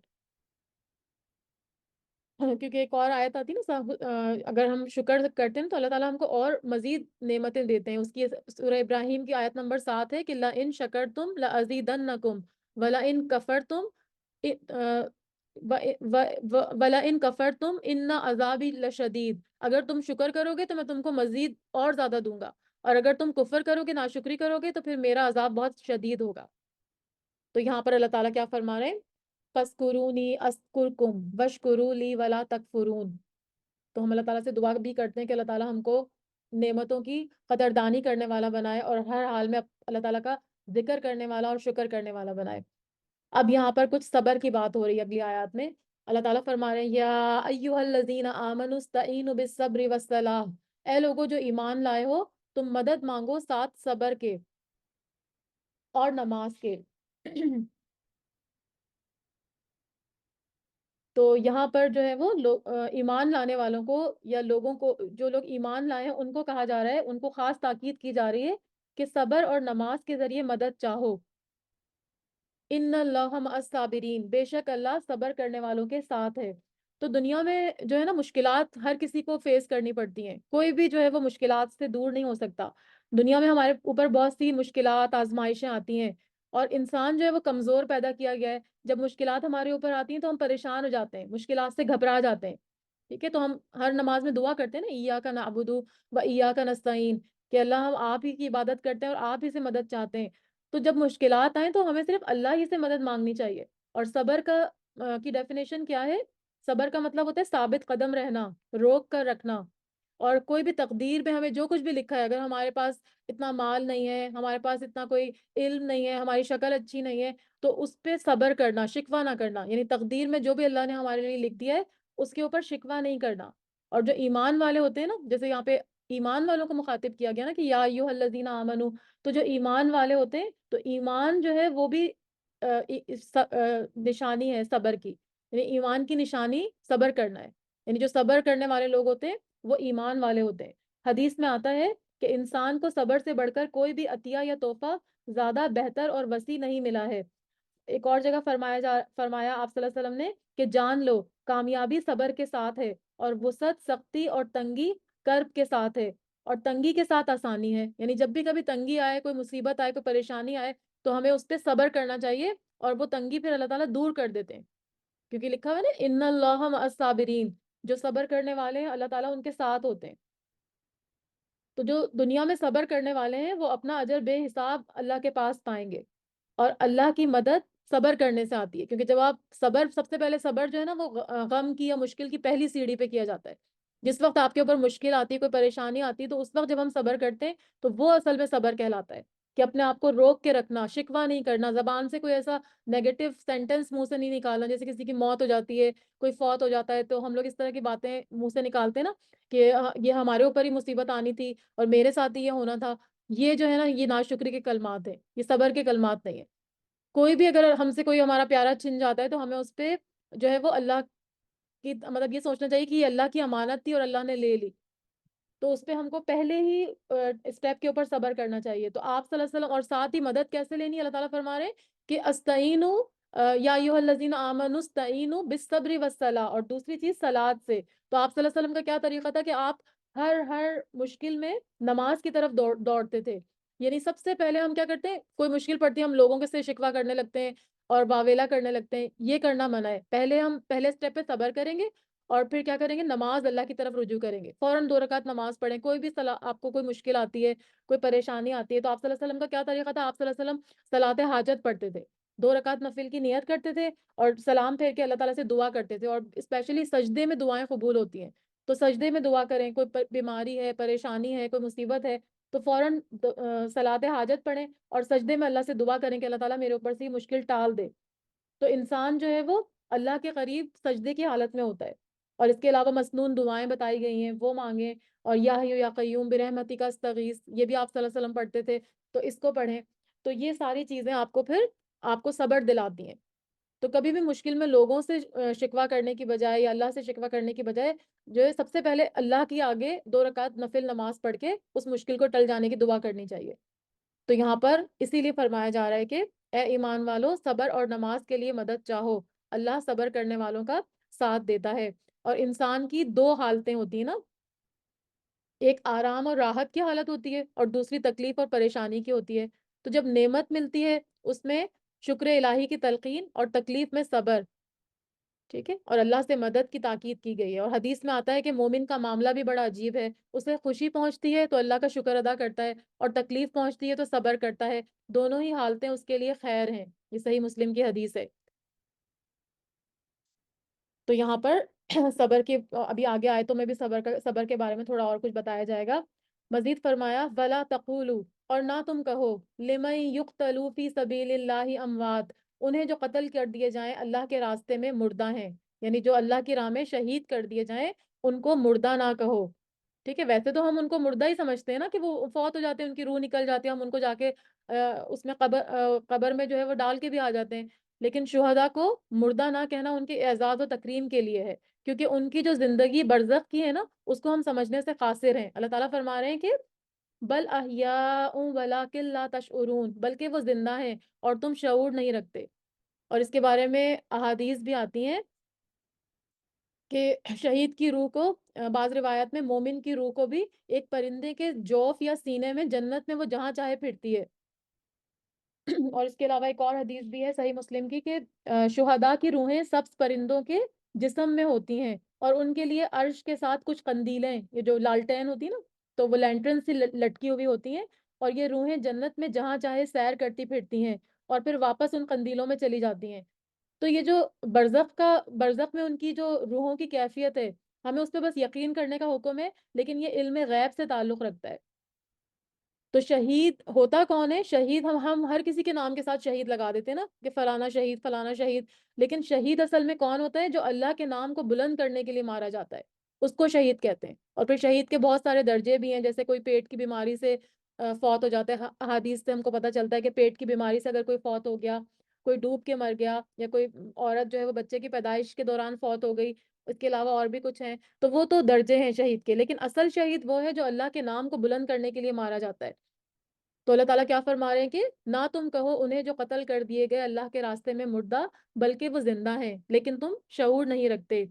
کیونکہ ایک اور آیت آتی ہے نا، اگر ہم شکر کرتے ہیں تو اللہ تعالیٰ ہم کو اور مزید نعمتیں دیتے ہیں. اس کی سورہ ابراہیم کی آیت نمبر 7 ہے کہ لَإِن شَكَرْتُمْ لَأَزِيدَنَّكُمْ وَلَإِن كَفَرْتُمْ وَلَئِن كَفَرْتُمْ إِنَّ عَذَابِي لَشَدِيدٌ. اگر تم شکر کرو گے تو میں تم کو مزید اور زیادہ دوں گا، اور اگر تم کفر کرو گے، ناشکری کرو گے، تو پھر میرا عذاب بہت شدید ہوگا. تو یہاں پر اللہ تعالیٰ کیا فرما رہے ہیں؟ فَاسْكُرُونِي أَذْكُرْكُمْ وَاشْكُرُوا لِي وَلَا تَكْفُرُونَ. تو ہم اللہ تعالیٰ سے دعا بھی کرتے ہیں کہ اللہ تعالیٰ ہم کو نعمتوں کی قدردانی کرنے والا بنائے، اور ہر حال میں اللہ تعالیٰ کا ذکر کرنے والا اور شکر کرنے والا بنائے. اب یہاں پر کچھ صبر کی بات ہو رہی ہے اگلی آیات میں. اللہ تعالیٰ فرما رہے ہیں یا ایھا الذین آمنوا استعینوا بالصبر والصلاۃ. اے لوگوں جو ایمان لائے ہو، تم مدد مانگو ساتھ صبر کے اور نماز کے. تو یہاں پر جو ہے وہ ایمان لانے والوں کو، یا لوگوں کو، جو لوگ ایمان لائے ہیں ان کو کہا جا رہا ہے، ان کو خاص تاکید کی جا رہی ہے کہ صبر اور نماز کے ذریعے مدد چاہو. ان اللہ مع الصابرین، بے شک اللہ صبر کرنے والوں کے ساتھ ہے. تو دنیا میں جو ہے نا، مشکلات ہر کسی کو فیس کرنی پڑتی ہیں. کوئی بھی جو ہے وہ مشکلات سے دور نہیں ہو سکتا. دنیا میں ہمارے اوپر بہت سی مشکلات، آزمائشیں آتی ہیں، اور انسان جو ہے وہ کمزور پیدا کیا گیا ہے. جب مشکلات ہمارے اوپر آتی ہیں تو ہم پریشان ہو جاتے ہیں، مشکلات سے گھبرا جاتے ہیں. ٹھیک ہے، تو ہم ہر نماز میں دعا کرتے ہیں نا، ایاک نعبد و ایاک نستعین، کہ اللہ ہم آپ ہی کی عبادت کرتے ہیں اور آپ ہی سے مدد چاہتے ہیں. تو جب مشکلات آئیں تو ہمیں صرف اللہ ہی سے مدد مانگنی چاہیے. اور صبر کی ڈیفینیشن کیا ہے؟ صبر کا مطلب ہوتا ہے ثابت قدم رہنا، روک کر رکھنا. اور کوئی بھی تقدیر میں ہمیں جو کچھ بھی لکھا ہے، اگر ہمارے پاس اتنا مال نہیں ہے، ہمارے پاس اتنا کوئی علم نہیں ہے، ہماری شکل اچھی نہیں ہے، تو اس پہ صبر کرنا، شکوہ نہ کرنا. یعنی تقدیر میں جو بھی اللہ نے ہمارے لیے لکھ دیا ہے اس کے اوپر شکوہ نہیں کرنا. اور جو ایمان والے ہوتے ہیں نا، جیسے یہاں پہ ایمان والوں کو مخاطب کیا گیا نا کہ یا ایھا الذین آمنو، تو جو ایمان والے ہوتے ہیں، تو ایمان جو ہے وہ بھی نشانی ہے صبر کی. یعنی ایمان کی نشانی صبر کرنا ہے. یعنی جو صبر کرنے والے لوگ ہوتے ہیں وہ ایمان والے ہوتے ہیں. حدیث میں آتا ہے کہ انسان کو صبر سے بڑھ کر کوئی بھی عطیہ یا تحفہ زیادہ بہتر اور وسیع نہیں ملا ہے. ایک اور جگہ فرمایا آپ صلی اللہ علیہ وسلم نے کہ جان لو کامیابی صبر کے ساتھ ہے، اور وسعت سختی اور تنگی کرب کے ساتھ ہے، اور تنگی کے ساتھ آسانی ہے. یعنی جب بھی کبھی تنگی آئے، کوئی مصیبت آئے، کوئی پریشانی آئے، تو ہمیں اس پہ صبر کرنا چاہیے، اور وہ تنگی پھر اللہ تعالیٰ دور کر دیتے ہیں. کیونکہ لکھا ہوا ہے نا، ان اللہ مع الصابرین، جو صبر کرنے والے ہیں اللہ تعالیٰ ان کے ساتھ ہوتے ہیں. تو جو دنیا میں صبر کرنے والے ہیں وہ اپنا اجر بے حساب اللہ کے پاس پائیں گے. اور اللہ کی مدد صبر کرنے سے آتی ہے، کیونکہ جب آپ صبر، سب سے پہلے صبر جو ہے نا وہ غم کی یا مشکل کی پہلی سیڑھی پہ کیا جاتا ہے. جس وقت آپ کے اوپر مشکل آتی ہے، کوئی پریشانی آتی ہے، تو اس وقت جب ہم صبر کرتے ہیں تو وہ اصل میں صبر کہلاتا ہے. کہ اپنے آپ کو روک کے رکھنا، شکوہ نہیں کرنا، زبان سے کوئی ایسا نیگیٹو سینٹنس منہ سے نہیں نکالنا. جیسے کسی کی موت ہو جاتی ہے، کوئی فوت ہو جاتا ہے، تو ہم لوگ اس طرح کی باتیں منہ سے نکالتے ہیں نا کہ یہ ہمارے اوپر ہی مصیبت آنی تھی اور میرے ساتھ ہی یہ ہونا تھا. یہ جو ہے نا، یہ ناشکری کے کلمات ہیں، یہ صبر کے کلمات نہیں ہیں. کوئی بھی اگر ہم سے کوئی ہمارا پیارا چھن جاتا ہے تو ہمیں اس پہ جو ہے وہ اللہ کی، مطلب یہ سوچنا چاہیے کہ یہ اللہ کی امانت تھی اور اللہ نے لے لی، تو اس پہ ہم کو پہلے ہی اسٹیپ کے اوپر صبر کرنا چاہیے. تو آپ صلی اللہ علیہ وسلم، اور ساتھ ہی مدد کیسے لینی ہے؟ اللہ تعالیٰ فرما رہے ہیں کہ استعینوا یا ایھا الذین آمنوا استعینوا بالصبر والصلاۃ، اور دوسری چیز صلاۃ سے. تو آپ صلی اللہ علیہ وسلم کا کیا طریقہ تھا کہ آپ ہر مشکل میں نماز کی طرف دوڑتے تھے. یعنی سب سے پہلے ہم کیا کرتے ہیں، کوئی مشکل پڑتی ہے ہم لوگوں کے سے شکوہ کرنے لگتے ہیں اور واویلا کرنے لگتے ہیں. یہ کرنا منع ہے. پہلے ہم پہلے اسٹیپ پہ صبر کریں گے اور پھر کیا کریں گے؟ نماز اللہ کی طرف رجوع کریں گے، فوراً 2 رکعت نماز پڑھیں۔ کوئی بھی آپ کو کوئی مشکل آتی ہے، کوئی پریشانی آتی ہے، تو آپ صلی اللہ علیہ وسلم کا کیا طریقہ تھا؟ آپ صلی اللہ علیہ وسلم صلاۃ حاجت پڑھتے تھے، 2 رکعت نفل کی نیت کرتے تھے اور سلام پھیر کے اللہ تعالیٰ سے دعا کرتے تھے، اور اسپیشلی سجدے میں دعائیں قبول ہوتی ہیں، تو سجدے میں دعا کریں۔ کوئی بیماری ہے، پریشانی ہے، کوئی مصیبت ہے، تو فوراً صلاۃ حاجت پڑھیں اور سجدے میں اللہ سے دعا کریں کہ اللہ تعالیٰ میرے اوپر سے یہ مشکل ٹال دے۔ تو انسان جو ہے وہ اللہ کے قریب سجدے کی حالت میں ہوتا ہے۔ اور اس کے علاوہ مسنون دعائیں بتائی گئی ہیں، وہ مانگیں، اور یا حی یا قیوم برحمتک استغیث، یہ بھی آپ صلی اللہ علیہ وسلم پڑھتے تھے، تو اس کو پڑھیں۔ تو یہ ساری چیزیں آپ کو پھر آپ کو صبر دلاتی ہیں۔ تو کبھی بھی مشکل میں لوگوں سے شکوہ کرنے کی بجائے یا اللہ سے شکوہ کرنے کی بجائے جو ہے سب سے پہلے اللہ کی آگے 2 رکعت نفل نماز پڑھ کے اس مشکل کو ٹل جانے کی دعا کرنی چاہیے۔ تو یہاں پر اسی لیے فرمایا جا رہا ہے کہ اے ایمان والو، صبر اور نماز کے لیے مدد چاہو، اللہ صبر کرنے والوں کا ساتھ دیتا ہے۔ اور انسان کی 2 حالتیں ہوتی ہیں نا، ایک آرام اور راحت کی حالت ہوتی ہے اور دوسری تکلیف اور پریشانی کی ہوتی ہے۔ تو جب نعمت ملتی ہے اس میں شکر الہی کی تلقین، اور تکلیف میں صبر، ٹھیک ہے، اور اللہ سے مدد کی تاکید کی گئی ہے۔ اور حدیث میں آتا ہے کہ مومن کا معاملہ بھی بڑا عجیب ہے، اسے خوشی پہنچتی ہے تو اللہ کا شکر ادا کرتا ہے، اور تکلیف پہنچتی ہے تو صبر کرتا ہے، دونوں ہی حالتیں اس کے لیے خیر ہیں۔ یہ صحیح مسلم کی حدیث ہے۔ تو یہاں پر صبر کے ابھی آگے آیتوں میں بھی صبر کے بارے میں تھوڑا اور کچھ بتایا جائے گا۔ مزید فرمایا ولا تقولوا، اور نہ تم کہو لمن یقتل فی سبیل اللہ اموات، انہیں جو قتل کر دیے جائیں اللہ کے راستے میں مردہ ہیں، یعنی جو اللہ کی راہ میں شہید کر دیے جائیں ان کو مردہ نہ کہو۔ ٹھیک ہے، ویسے تو ہم ان کو مردہ ہی سمجھتے ہیں نا، کہ وہ فوت ہو جاتے ہیں، ان کی روح نکل جاتی ہے، ہم ان کو جا کے اس میں قبر میں جو ہے وہ ڈال کے بھی آ جاتے ہیں، لیکن شہداء کو مردہ نہ کہنا ان کے اعزاز و تکریم کے لیے ہے، کیونکہ ان کی جو زندگی برزخ کی ہے نا اس کو ہم سمجھنے سے قاصر ہیں۔ اللہ تعالیٰ فرما رہے ہیں کہ بل احیاء ولکن لا تشعرون، بلکہ وہ زندہ ہیں اور تم شعور نہیں رکھتے۔ اور اس کے بارے میں احادیث بھی آتی ہیں کہ شہید کی روح کو بعض روایت میں مومن کی روح کو بھی ایک پرندے کے جوف یا سینے میں جنت میں وہ جہاں چاہے پھرتی ہے۔ اور اس کے علاوہ ایک اور حدیث بھی ہے صحیح مسلم کی کہ شہداء کی روحیں سبز پرندوں کے جسم میں ہوتی ہیں، اور ان کے لیے عرش کے ساتھ کچھ قندیلیں، یہ جو لالٹین ہوتی ہیں نا، تو وہ لینٹرن سے لٹکی ہوئی ہوتی ہیں، اور یہ روحیں جنت میں جہاں چاہے سیر کرتی پھرتی ہیں اور پھر واپس ان قندیلوں میں چلی جاتی ہیں۔ تو یہ جو برزخ میں ان کی جو روحوں کی کیفیت ہے، ہمیں اس پہ بس یقین کرنے کا حکم ہے، لیکن یہ علم غیب سے تعلق رکھتا ہے۔ تو شہید ہوتا کون ہے؟ شہید ہم ہر کسی کے نام کے ساتھ شہید لگا دیتے ہیں نا، کہ فلانا شہید فلانا شہید، لیکن شہید اصل میں کون ہوتا ہے؟ جو اللہ کے نام کو بلند کرنے کے لیے مارا جاتا ہے، اس کو شہید کہتے ہیں۔ اور پھر شہید کے بہت سارے درجے بھی ہیں، جیسے کوئی پیٹ کی بیماری سے فوت ہو جاتا ہے، احادیث سے ہم کو پتہ چلتا ہے کہ پیٹ کی بیماری سے اگر کوئی فوت ہو گیا، کوئی ڈوب کے مر گیا، یا کوئی عورت جو ہے وہ بچے کی پیدائش کے دوران فوت ہو گئی، اس کے علاوہ اور بھی کچھ ہیں، تو وہ تو درجے ہیں شہید کے، لیکن اصل شہید وہ ہے جو اللہ کے نام کو بلند کرنے کے لیے مارا جاتا ہے۔ تو اللہ تعالیٰ کیا فرما رہے ہیں کہ نہ تم کہو انہیں جو قتل کر دیے گئے اللہ کے راستے میں مردہ، بلکہ وہ زندہ ہیں لیکن تم شعور نہیں رکھتے۔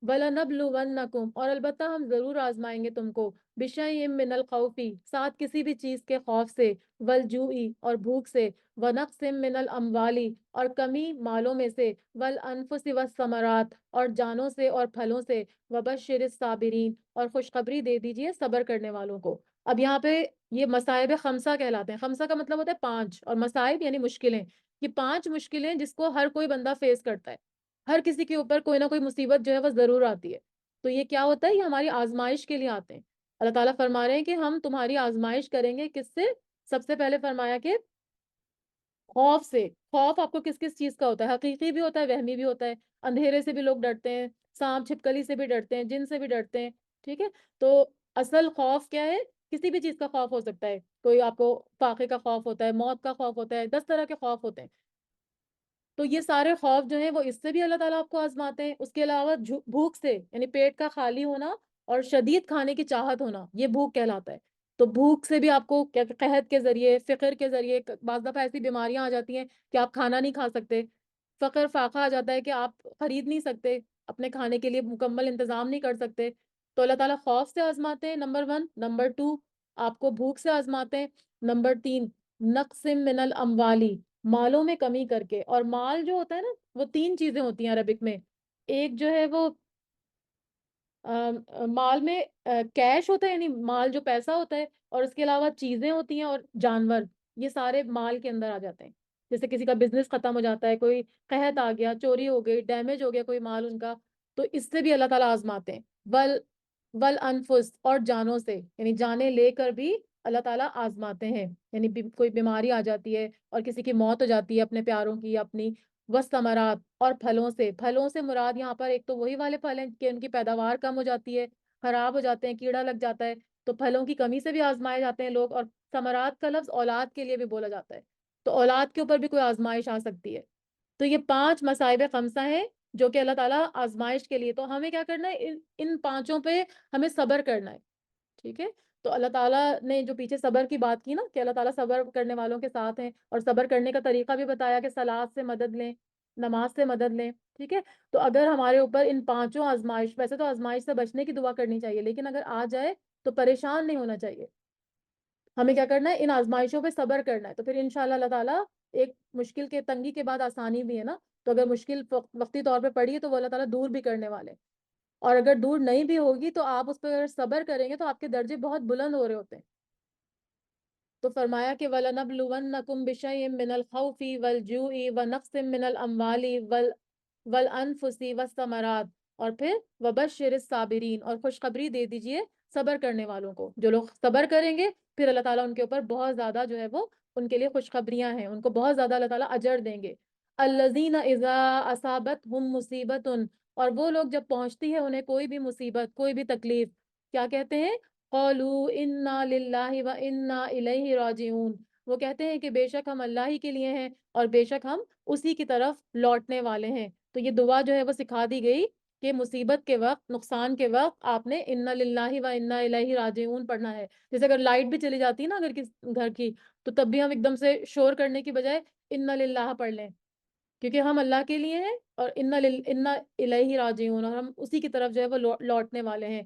وَلَنَبْلُوَنَّكُمْ، اور البتہ ہم ضرور آزمائیں گے تم کو، بِشَيْءٍ مِّنَ الْخَوْفِ، ساتھ کسی بھی چیز کے خوف سے، وَالْجُوعِ، اور بھوک سے، وَنَقْصٍ مِّنَ الْأَمْوَالِ، اور کمی مالوں میں سے، وَالْأَنفُسِ وَالثَّمَرَاتِ، اور جانوں سے اور پھلوں سے، وَبَشِّرِ الصَّابِرِينَ، اور خوشخبری دے دیجئے صبر کرنے والوں کو۔ اب یہاں پہ یہ مصائب خمسہ کہلاتے ہیں۔ خمسہ کا مطلب ہوتا ہے 5، اور مصائب یعنی مشکلیں۔ یہ 5 مشکلیں جس کو ہر کوئی بندہ فیس کرتا ہے، ہر کسی کے اوپر کوئی نہ کوئی مصیبت جو ہے وہ ضرور آتی ہے۔ تو یہ کیا ہوتا ہے؟ یہ ہماری آزمائش کے لیے آتے ہیں۔ اللہ تعالیٰ فرما رہے ہیں کہ ہم تمہاری آزمائش کریں گے، کس سے؟ سب سے پہلے فرمایا کہ خوف سے۔ خوف آپ کو کس کس چیز کا ہوتا ہے؟ حقیقی بھی ہوتا ہے، وہمی بھی ہوتا ہے۔ اندھیرے سے بھی لوگ ڈرتے ہیں، سانپ چھپکلی سے بھی ڈرتے ہیں، جن سے بھی ڈرتے ہیں، ٹھیک ہے؟ تو اصل خوف کیا ہے؟ کسی بھی چیز کا خوف ہو سکتا ہے، کوئی آپ کو فاقے کا خوف ہوتا ہے، موت کا خوف ہوتا ہے، 10 طرح کے خوف ہوتے ہیں۔ تو یہ سارے خوف جو ہیں وہ اس سے بھی اللہ تعالیٰ آپ کو آزماتے ہیں۔ اس کے علاوہ بھوک سے، یعنی پیٹ کا خالی ہونا اور شدید کھانے کی چاہت ہونا، یہ بھوک کہلاتا ہے۔ تو بھوک سے بھی آپ کو قحط کے ذریعے، فقر کے ذریعے، بعض دفعہ ایسی بیماریاں آ جاتی ہیں کہ آپ کھانا نہیں کھا سکتے، فقر فاقہ آ جاتا ہے کہ آپ خرید نہیں سکتے، اپنے کھانے کے لیے مکمل انتظام نہیں کر سکتے۔ تو اللہ تعالیٰ خوف سے آزماتے ہیں، نمبر 1، نمبر 2 آپ کو بھوک سے آزماتے ہیں، نمبر 3 نقص من الاموالی، مالوں میں کمی کر کے۔ اور مال جو ہوتا ہے نا، وہ 3 چیزیں ہوتی ہیں عربک میں، ایک جو ہے وہ مال میں کیش ہوتا ہے، یعنی مال جو پیسہ ہوتا ہے، اور اس کے علاوہ چیزیں ہوتی ہیں اور جانور، یہ سارے مال کے اندر آ جاتے ہیں. جیسے کسی کا بزنس ختم ہو جاتا ہے، کوئی قحط آ گیا، چوری ہو گئی، ڈیمیج ہو گیا کوئی مال ان کا، تو اس سے بھی اللہ تعالیٰ آزماتے ہیں. ول ول انفس، اور جانوں سے، یعنی جانیں لے کر بھی اللہ تعالیٰ آزماتے ہیں. یعنی کوئی بیماری آ جاتی ہے اور کسی کی موت ہو جاتی ہے اپنے پیاروں کی، اپنی وثمرات، اور پھلوں سے مراد یہاں پر ایک تو وہی والے پھل ہیں کہ ان کی پیداوار کم ہو جاتی ہے، خراب ہو جاتے ہیں، کیڑا لگ جاتا ہے، تو پھلوں کی کمی سے بھی آزمائے جاتے ہیں لوگ. اور ثمرات کا لفظ اولاد کے لیے بھی بولا جاتا ہے، تو اولاد کے اوپر بھی کوئی آزمائش آ سکتی ہے. تو یہ 5 مصائب خمسہ ہیں جو کہ اللہ تعالیٰ آزمائش کے لیے. تو ہمیں کیا کرنا ہے، ان پانچوں پہ ہمیں صبر کرنا ہے. ٹھیک ہے. تو اللہ تعالیٰ نے جو پیچھے صبر کی بات کی نا، کہ اللہ تعالیٰ صبر کرنے والوں کے ساتھ ہیں، اور صبر کرنے کا طریقہ بھی بتایا کہ صلات سے مدد لیں، نماز سے مدد لیں. ٹھیک ہے. تو اگر ہمارے اوپر ان پانچوں آزمائش، ویسے تو آزمائش سے بچنے کی دعا کرنی چاہیے، لیکن اگر آ جائے تو پریشان نہیں ہونا چاہیے. ہمیں کیا کرنا ہے، ان آزمائشوں پہ صبر کرنا ہے. تو پھر انشاءاللہ اللہ تعالیٰ ایک مشکل کے تنگی کے بعد آسانی بھی ہے نا. تو اگر مشکل وقتی طور پہ پڑی ہے تو وہ اللہ تعالیٰ دور بھی کرنے والے ہیں. اور اگر دور نہیں بھی ہوگی تو آپ اس پہ اگر صبر کریں گے تو آپ کے درجے بہت بلند ہو رہے ہوتے ہیں. تو فرمایا کہ وَلَنَبْلُوَنَّكُمْ بِشَيْءٍ مِّنَ الْخَوْفِ وَالْجُوعِ وَنَقْصٍ مِّنَ الْأَمْوَالِ وَالْأَنفُسِ وَالثَّمَرَاتِ، اور پھر وَبَشِّرِ الصَّابِرِينَ، اور خوشخبری دے دیجئے صبر کرنے والوں کو. جو لوگ صبر کریں گے پھر اللہ تعالیٰ ان کے اوپر بہت زیادہ جو ہے وہ ان کے لیے خوشخبریاں ہیں، ان کو بہت زیادہ اللہ تعالیٰ اجر دیں گے. الَّذِينَ إِذَا أَصَابَتْهُمْ مُصِیبَةٌ، اور وہ لوگ جب پہنچتی ہے انہیں کوئی بھی مصیبت، کوئی بھی تکلیف، کیا کہتے ہیں، قالوا انا للہ و انا الیہ راجعون، وہ کہتے ہیں کہ بے شک ہم اللہ ہی کے لیے ہیں اور بے شک ہم اسی کی طرف لوٹنے والے ہیں. تو یہ دعا جو ہے وہ سکھا دی گئی کہ مصیبت کے وقت، نقصان کے وقت آپ نے انا للہ و انا الیہ راجعون پڑھنا ہے. جیسے اگر لائٹ بھی چلی جاتی ہے نا اگر کس گھر کی، تو تب بھی ہم ایک دم سے شور کرنے کی بجائے انا للہ پڑھ لیں، کیونکہ ہم اللہ کے لیے ہیں اور انا الیہ راجعون، اور ہم اسی کی طرف جو ہے وہ لوٹنے والے ہیں.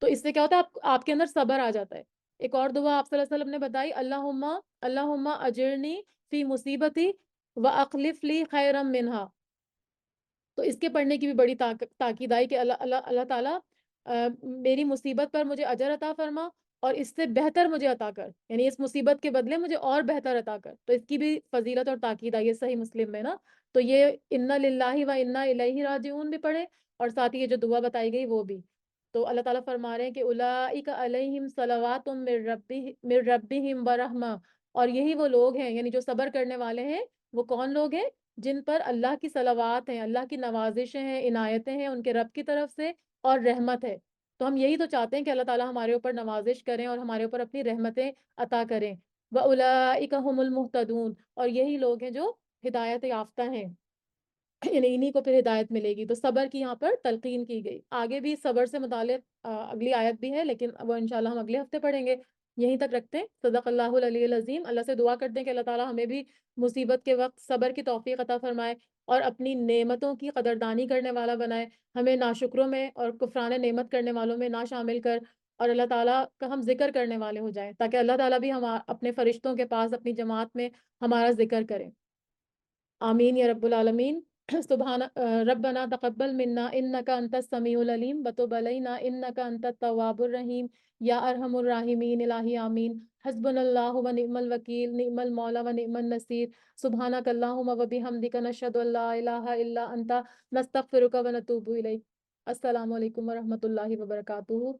تو اس سے کیا ہوتا ہے، آپ کے اندر صبر آ جاتا ہے. ایک اور دعا آپ صلی اللہ علیہ وسلم نے بتائی، اللہم اجرنی فی مصیبتی واخلف لی خیرا منہا. تو اس کے پڑھنے کی بھی بڑی تاکید آئی کہ اللہ تعالیٰ میری مصیبت پر مجھے اجر عطا فرما، اور اس سے بہتر مجھے عطا کر، یعنی اس مصیبت کے بدلے مجھے اور بہتر عطا کر. تو اس کی بھی فضیلت اور تاکید آئی ہے صحیح مسلم میں نا. تو یہ انا للہ و انا الیہ راجعون بھی پڑھے، اور ساتھ ہی یہ جو دعا بتائی گئی وہ بھی. تو اللہ تعالیٰ فرما رہے ہیں کہ اولئک علیہم صلوات من ربہم ورحمہ، اور یہی وہ لوگ ہیں، یعنی جو صبر کرنے والے ہیں، وہ کون لوگ ہیں، جن پر اللہ کی صلوات ہیں، اللہ کی نوازشیں ہیں، عنایتیں ہیں ان کے رب کی طرف سے، اور رحمت ہے. تو ہم یہی تو چاہتے ہیں کہ اللہ تعالیٰ ہمارے اوپر نوازش کریں اور ہمارے اوپر اپنی رحمتیں عطا کریں. وَأُولَئِكَ هُمُ الْمُهْتَدُونَ، اور یہی لوگ ہیں جو ہدایت یافتہ ہیں، یعنی انہی کو پھر ہدایت ملے گی. تو صبر کی یہاں پر تلقین کی گئی. آگے بھی صبر سے متعلق اگلی آیت بھی ہے، لیکن وہ انشاءاللہ ہم اگلے ہفتے پڑھیں گے. یہیں تک رکھتے ہیں. صدق اللہ العلی العظیم. اللہ سے دعا کرتے ہیں کہ اللہ تعالیٰ ہمیں بھی مصیبت کے وقت صبر کی توفیق عطا فرمائے، اور اپنی نعمتوں کی قدردانی کرنے والا بنائے. ہمیں ناشکروں میں اور کفران نعمت کرنے والوں میں نہ شامل کر، اور اللہ تعالیٰ کا ہم ذکر کرنے والے ہو جائیں، تاکہ اللہ تعالیٰ بھی ہم اپنے فرشتوں کے پاس اپنی جماعت میں ہمارا ذکر کریں. آمین یا رب العالمین. سبحان ربنا تقبل منا انک انت السمیع العلیم وتب علینا انک انت التواب الرحیم یا ارحم الراحمین. الہی آمین. حسبنا اللہ و نعم الوکیل، نعم المولا و نعم النصیر. سبحانک اللہم و بحمدک، نشہد ان لا الہ الا انت، نستغفرک و نتوب الیک. السلام علیکم و رحمۃ اللہ وبرکاتہ.